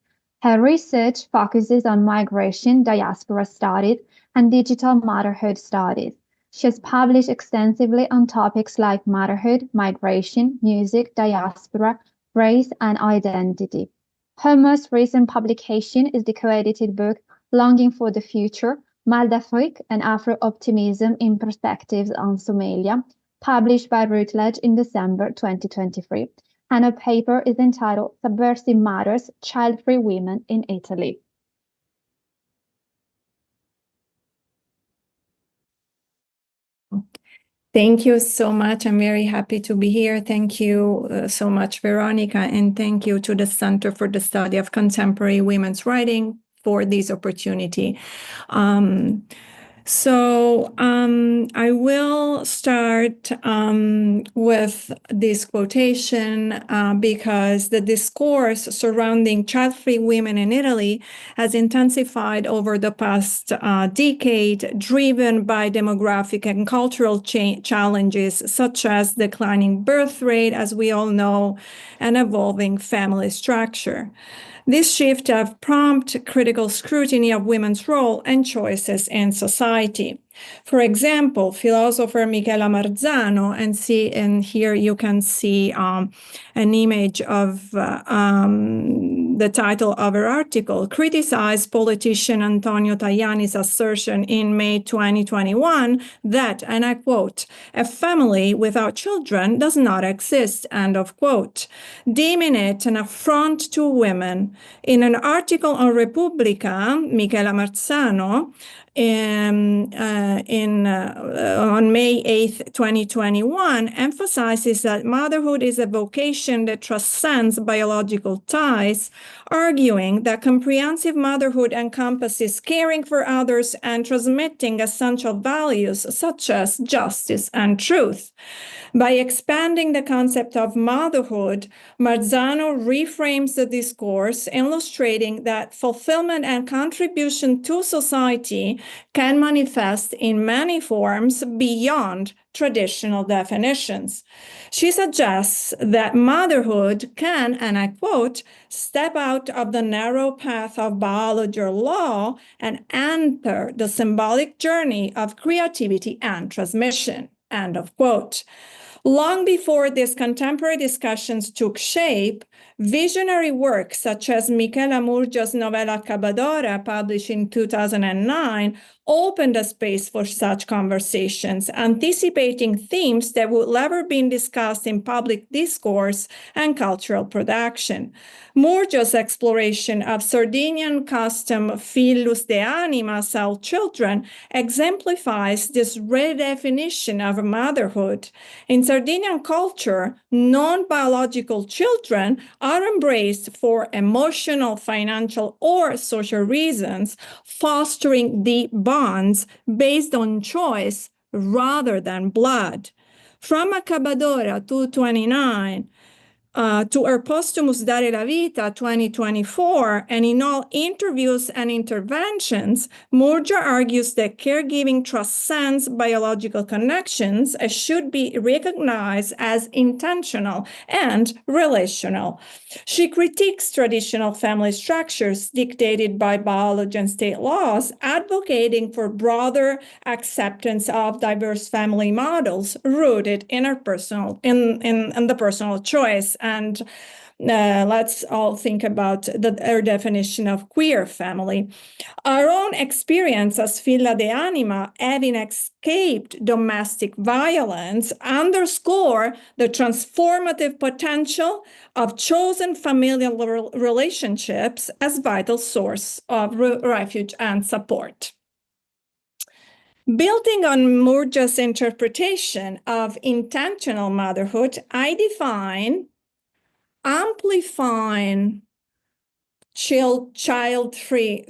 S2: Her research focuses on migration, diaspora studies, and digital motherhood studies. She has published extensively on topics like motherhood, migration, music, diaspora, race, and identity. Her most recent publication is the co-edited book Longing for the Future, Mal d'Afrique and Afro-Optimism in Perspectives on Somalia, published by Routledge in December 2023. And her paper is entitled Subversive Matters, Child-Free Women in Italy.
S5: Thank you so much. I'm very happy to be here. Thank you so much, Veronica, and thank you to the Center for the Study of Contemporary Women's Writing for this opportunity. I will start with this quotation because the discourse surrounding child-free women in Italy has intensified over the past decade, driven by demographic and cultural challenges such as declining birth rate, as we all know, and evolving family structure. This shift has prompted critical scrutiny of women's role and choices in society. For example, philosopher Michela Marzano, and here you can see an image of the title of her article, criticized politician Antonio Tajani's assertion in May 2021 that, and I quote, "a family without children does not exist," end of quote, deeming it an affront to women. In an article on Repubblica, Michela Marzano, on May 8th, 2021, emphasizes that motherhood is a vocation that transcends biological ties, arguing that comprehensive motherhood encompasses caring for others and transmitting essential values such as justice and truth. By expanding the concept of motherhood, Marzano reframes the discourse, illustrating that fulfillment and contribution to society can manifest in many forms beyond traditional definitions. She suggests that motherhood can, and I quote, step out of the narrow path of biology or law and enter the symbolic journey of creativity and transmission, end of quote. Long before these contemporary discussions took shape, visionary work such as Michela Murgia's novella Accabadora, published in 2009, opened a space for such conversations, anticipating themes that would never been discussed in public discourse and cultural production. Murgia's exploration of Sardinian custom fillus de anima, cell children, exemplifies this redefinition of motherhood. In Sardinian culture, non-biological children are embraced for emotional, financial, or social reasons, fostering deep bonds based on choice rather than blood. From Accabadora 229 to her posthumous Dare la Vita 2024, and in all interviews and interventions, Murgia argues that caregiving transcends biological connections and should be recognized as intentional and relational. She critiques traditional family structures dictated by biology and state laws, advocating for broader acceptance of diverse family models rooted in her personal in the personal choice. And let's all think about her definition of queer family. Our own experience as figlia de anima, having escaped domestic violence, underscore the transformative potential of chosen familial relationships as vital source of refuge and support. Building on Murgia's interpretation of intentional motherhood, I define amplifying child-free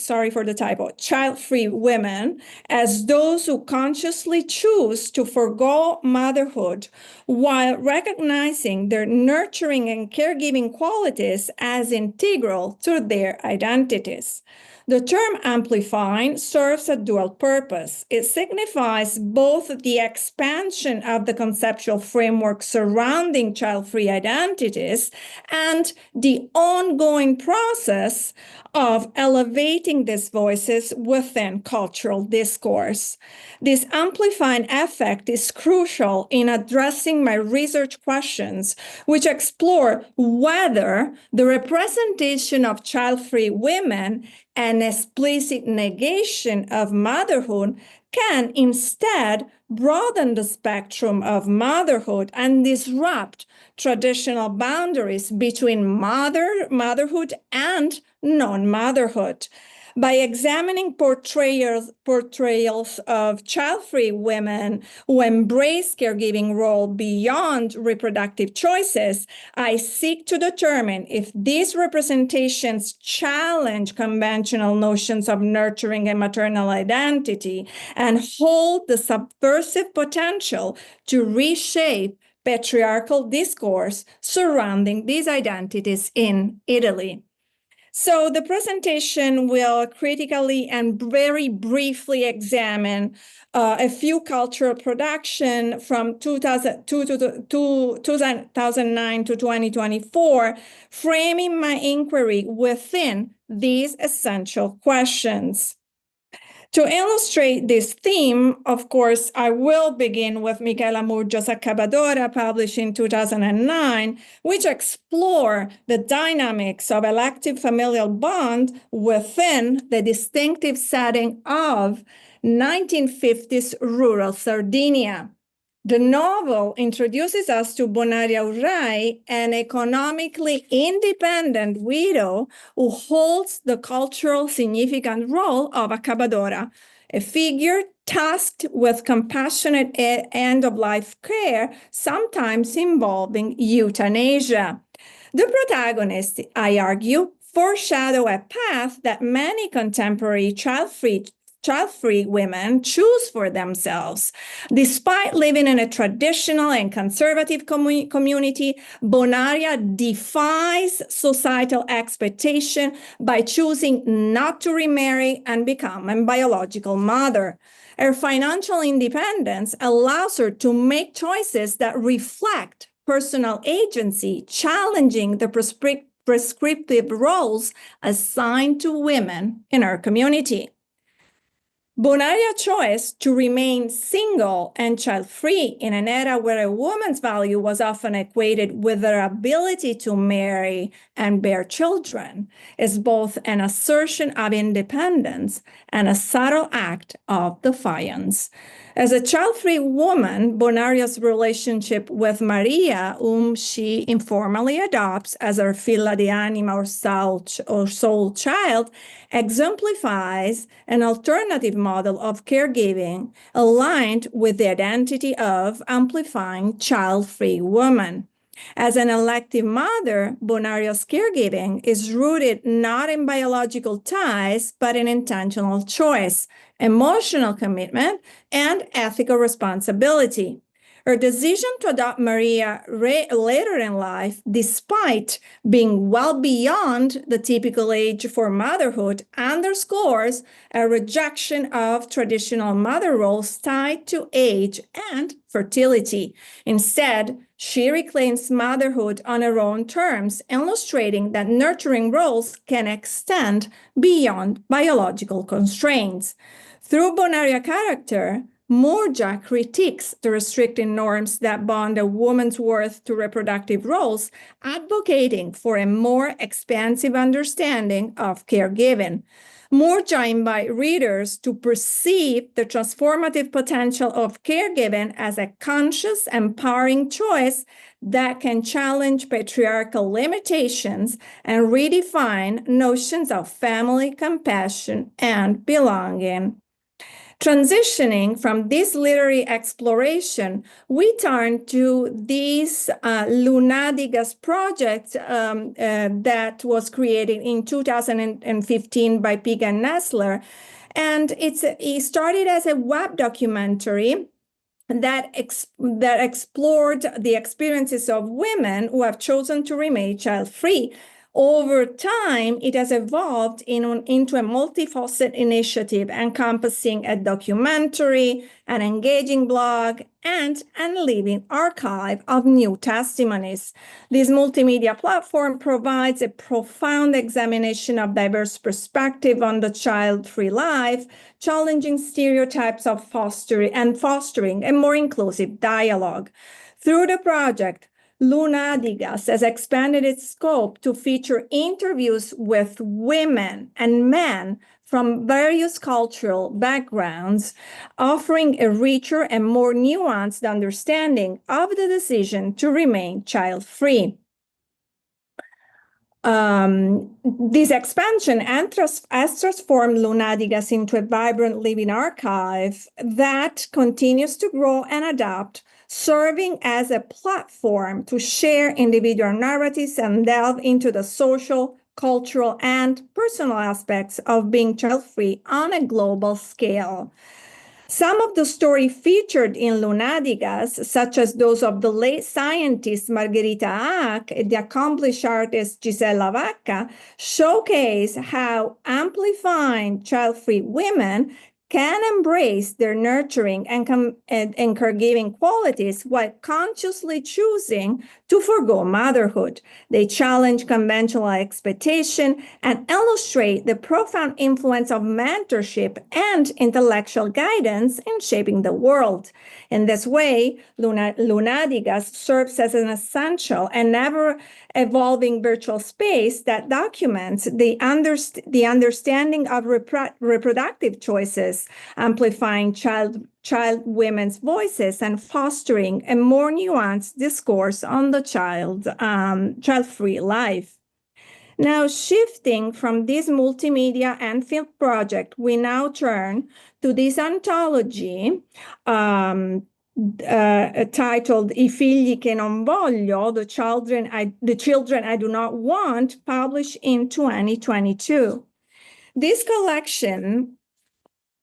S5: women as those who consciously choose to forgo motherhood while recognizing their nurturing and caregiving qualities as integral to their identities. The term amplifying serves a dual purpose. It signifies both the expansion of the conceptual framework surrounding child-free identities and the ongoing process of elevating these voices within cultural discourse. This amplifying effect is crucial in addressing my research questions, which explore whether the representation of child-free women and explicit negation of motherhood can instead broaden the spectrum of motherhood and disrupt traditional boundaries between motherhood and non-motherhood. By examining portrayals of child-free women who embrace caregiving role beyond reproductive choices, I seek to determine if these representations challenge conventional notions of nurturing and maternal identity and hold the subversive potential to reshape patriarchal discourse surrounding these identities in Italy. So the presentation will critically and very briefly examine a few cultural production from 2009 to 2024, framing my inquiry within these essential questions. To illustrate this theme, of course, I will begin with Michela Murgia's Accabadora, published in 2009, which explore the dynamics of elective familial bond within the distinctive setting of 1950s rural Sardinia. The novel introduces us to Bonaria Urrai, an economically independent widow who holds the cultural significant role of Accabadora, a figure tasked with compassionate end-of-life care, sometimes involving euthanasia. The protagonist, I argue, foreshadow a path that many contemporary child-free women choose for themselves. Despite living in a traditional and conservative community, Bonaria defies societal expectation by choosing not to remarry and become a biological mother. Her financial independence allows her to make choices that reflect personal agency, challenging the prescriptive roles assigned to women in her community. Bonaria's choice to remain single and child-free in an era where a woman's value was often equated with their ability to marry and bear children is both an assertion of independence and a subtle act of defiance. As a child-free woman, Bonaria's relationship with Maria, whom she informally adopts as her filla di anima or soul child, exemplifies an alternative model of caregiving aligned with the identity of amplifying child-free woman. As an elective mother, Bonaria's caregiving is rooted not in biological ties, but in intentional choice, emotional commitment, and ethical responsibility. Her decision to adopt Maria later in life, despite being well beyond the typical age for motherhood, underscores a rejection of traditional mother roles tied to age and fertility. Instead, she reclaims motherhood on her own terms, illustrating that nurturing roles can extend beyond biological constraints. Through Bonaria's character, Murgia critiques the restricting norms that bond a woman's worth to reproductive roles, advocating for a more expansive understanding of caregiving. Murgia invites readers to perceive the transformative potential of caregiving as a conscious, empowering choice that can challenge patriarchal limitations and redefine notions of family, compassion, and belonging. Transitioning from this literary exploration, we turn to this Lunadigas project that was created in 2015 by Pig and Nestler. And it started as a web documentary that explored the experiences of women who have chosen to remain child-free. Over time, it has evolved into a multifaceted initiative encompassing a documentary, an engaging blog, and a living archive of new testimonies. This multimedia platform provides a profound examination of diverse perspectives on the child-free life, challenging stereotypes of fostering a more inclusive dialogue. Through the project, Lunadigas has expanded its scope to feature interviews with women and men from various cultural backgrounds, offering a richer and more nuanced understanding of the decision to remain child-free. This expansion has transformed Lunadigas into a vibrant living archive that continues to grow and adapt, serving as a platform to share individual narratives and delve into the social, cultural, and personal aspects of being child-free on a global scale. Some of the stories featured in Lunadigas, such as those of the late scientist Margherita Hack and the accomplished artist Gisella Vacca, showcase how amplifying child-free women can embrace their nurturing and caregiving qualities while consciously choosing to forgo motherhood. They challenge conventional expectation and illustrate the profound influence of mentorship and intellectual guidance in shaping the world. In this way, Lunadigas serves as an essential and ever-evolving virtual space that documents the understanding of reproductive choices, amplifying child women's voices and fostering a more nuanced discourse on the child-free life. Now, shifting from this multimedia and film project, we now turn to this anthology titled I figli che non voglio, the children I do not want, published in 2022. This collection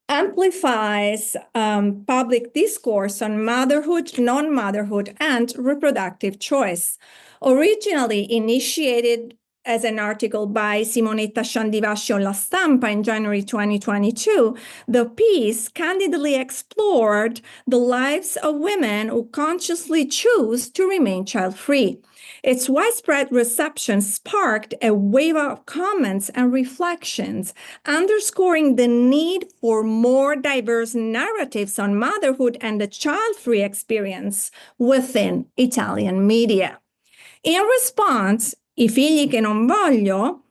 S5: amplifies public discourse on motherhood, non-motherhood, and reproductive choice. Originally initiated as an article by Simonetta Sciandivasci on La Stampa in January 2022, the piece candidly explored the lives of women who consciously choose to remain child-free. Its widespread reception sparked a wave of comments and reflections, underscoring the need for more diverse narratives on motherhood and the child-free experience within Italian media. In response, I figli che non voglio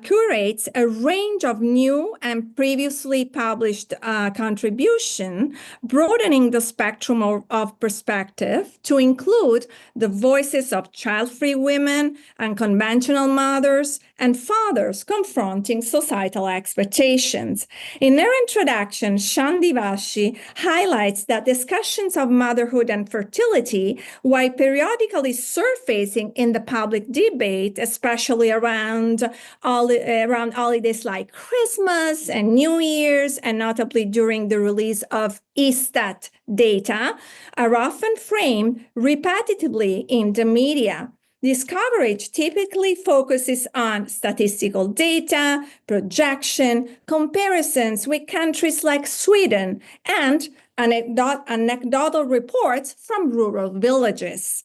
S5: curates a range of new and previously published contribution, broadening the spectrum of perspective to include the voices of child-free women, unconventional mothers, and fathers confronting societal expectations. In her introduction, Sciandivasci highlights that discussions of motherhood and fertility, while periodically surfacing in the public debate, especially around holidays like Christmas and New Year's, and notably during the release of ISTAT data, are often framed repetitively in the media. This coverage typically focuses on statistical data, projection, comparisons with countries like Sweden, and anecdotal reports from rural villages.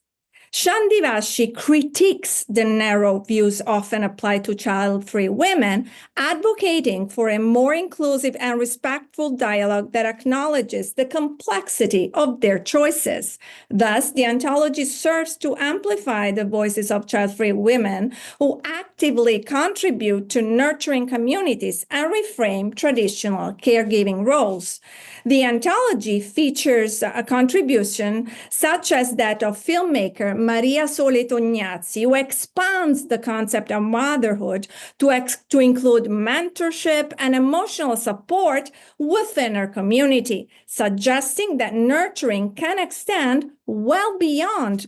S5: Sciandivasci critiques the narrow views often applied to child-free women, advocating for a more inclusive and respectful dialogue that acknowledges the complexity of their choices. Thus, the anthology serves to amplify the voices of child-free women who actively contribute to nurturing communities and reframe traditional caregiving roles. The anthology features a contribution such as that of filmmaker Maria Sole Tognazzi, who expands the concept of motherhood to include mentorship and emotional support within her community, suggesting that nurturing can extend well beyond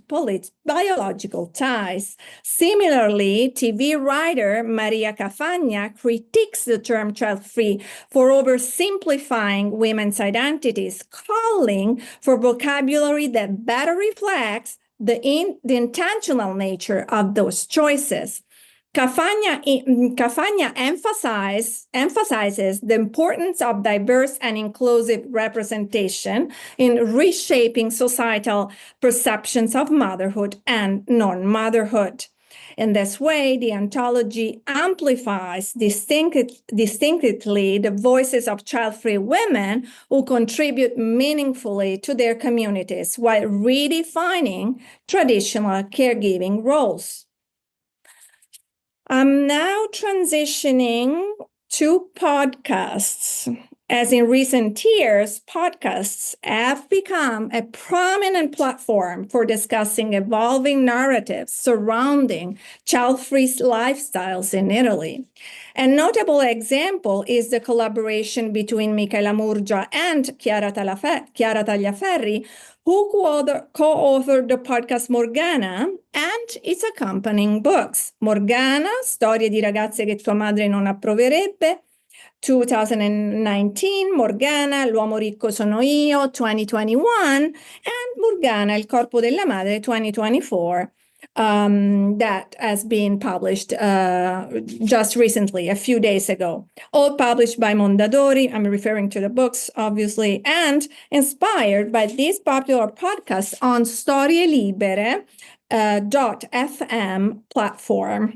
S5: biological ties. Similarly, TV writer Maria Cafagna critiques the term child-free for oversimplifying women's identities, calling for vocabulary that better reflects the intentional nature of those choices. Cafagna emphasizes the importance of diverse and inclusive representation in reshaping societal perceptions of motherhood and non-motherhood. In this way, the anthology amplifies distinctly the voices of child-free women who contribute meaningfully to their communities while redefining traditional caregiving roles. I'm now transitioning to podcasts. As in recent years, podcasts have become a prominent platform for discussing evolving narratives surrounding child-free lifestyles in Italy. A notable example is the collaboration between Michela Murgia and Chiara Tagliaferri, who co-authored the podcast Morgana and its accompanying books. Morgana, Storie di ragazze che tua madre non approverebbe, 2019, Morgana, L'uomo ricco sono io, 2021, and Morgana, Il corpo della madre, 2024. That has been published just recently, a few days ago. All published by Mondadori, I'm referring to the books, obviously, and inspired by this popular podcast on storielibere.fm platform.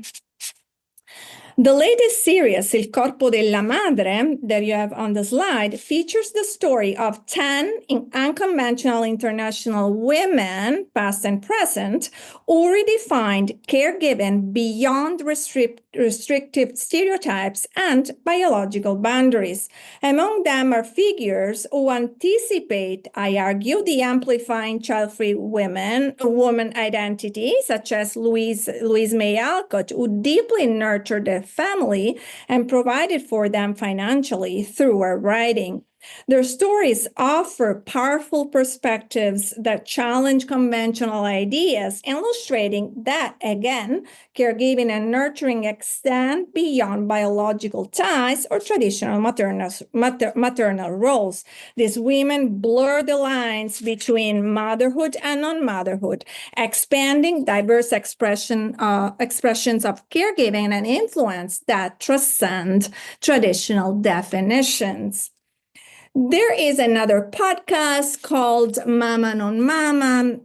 S5: The latest series, Il corpo della madre, that you have on the slide, features the story of 10 unconventional international women, past and present, who redefined caregiving beyond restrictive stereotypes and biological boundaries. Among them are figures who anticipate, I argue, the amplifying child-free woman identity, such as Louise May Alcott, who deeply nurtured their family and provided for them financially through her writing. Their stories offer powerful perspectives that challenge conventional ideas, illustrating that, again, caregiving and nurturing extend beyond biological ties or traditional maternal roles. These women blur the lines between motherhood and non-motherhood, expanding diverse expressions of caregiving and influence that transcend traditional definitions. There is another podcast called Mama Non Mama,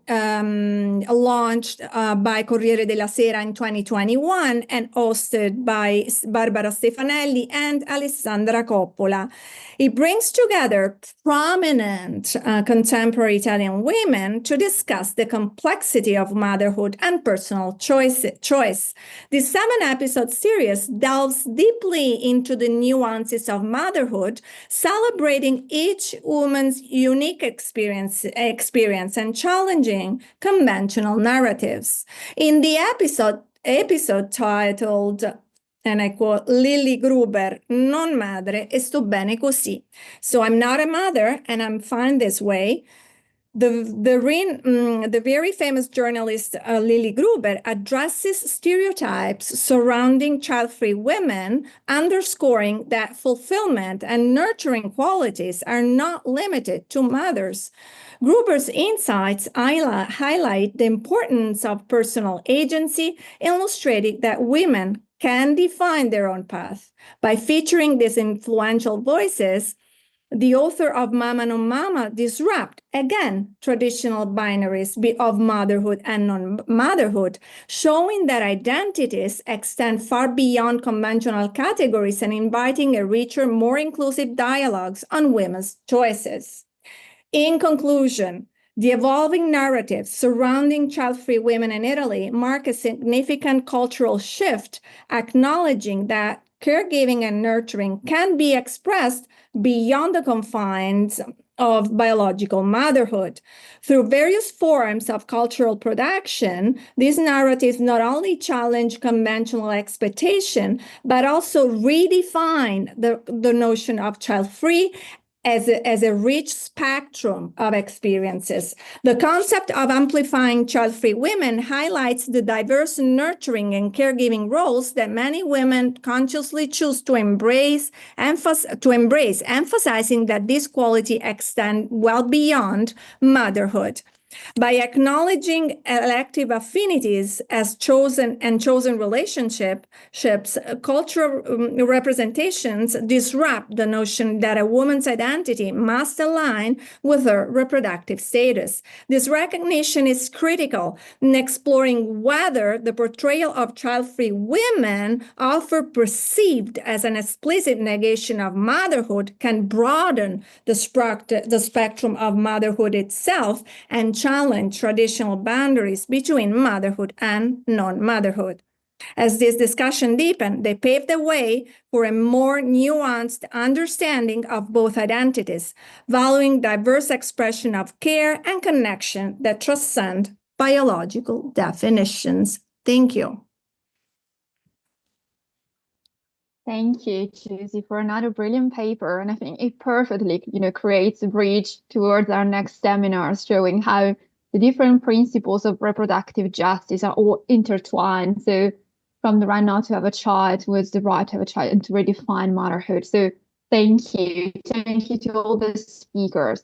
S5: launched by Corriere della Sera in 2021 and hosted by Barbara Stefanelli and Alessandra Coppola. It brings together prominent contemporary Italian women to discuss the complexity of motherhood and personal choice. This 7-episode series delves deeply into the nuances of motherhood, celebrating each woman's unique experience and challenging conventional narratives. In the episode titled, and I quote, Lily Gruber, non madre, e sto bene così. So I'm not a mother and I'm fine this way. The very famous journalist Lily Gruber addresses stereotypes surrounding child-free women, underscoring that fulfillment and nurturing qualities are not limited to mothers. Gruber's insights highlight the importance of personal agency, illustrating that women can define their own path. By featuring these influential voices, the author of Mama Non Mama disrupt, again, traditional binaries of motherhood and non-motherhood, showing that identities extend far beyond conventional categories and inviting a richer, more inclusive dialogues on women's choices. In conclusion, the evolving narratives surrounding child-free women in Italy mark a significant cultural shift, acknowledging that caregiving and nurturing can be expressed beyond the confines of biological motherhood. Through various forms of cultural production, these narratives not only challenge conventional expectation, but also redefine the notion of child-free as a rich spectrum of experiences. The concept of amplifying child-free women highlights the diverse nurturing and caregiving roles that many women consciously choose to embrace, emphasizing that this quality extends well beyond motherhood. By acknowledging elective affinities as chosen relationships, cultural representations disrupt the notion that a woman's identity must align with her reproductive status. This recognition is critical in exploring whether the portrayal of child-free women, often perceived as an explicit negation of motherhood, can broaden the spectrum of motherhood itself and challenge traditional boundaries between motherhood and non-motherhood. As this discussion deepened, they paved the way for a more nuanced understanding of both identities, valuing diverse expression of care and connection that transcend biological definitions. Thank you.
S2: Thank you, Giusy, for another brilliant paper. And I think it perfectly, creates a bridge towards our next seminars, showing how the different principles of reproductive justice are all intertwined. So from the right not to have a child towards the right to have a child and to redefine motherhood. So thank you. Thank you to all the speakers.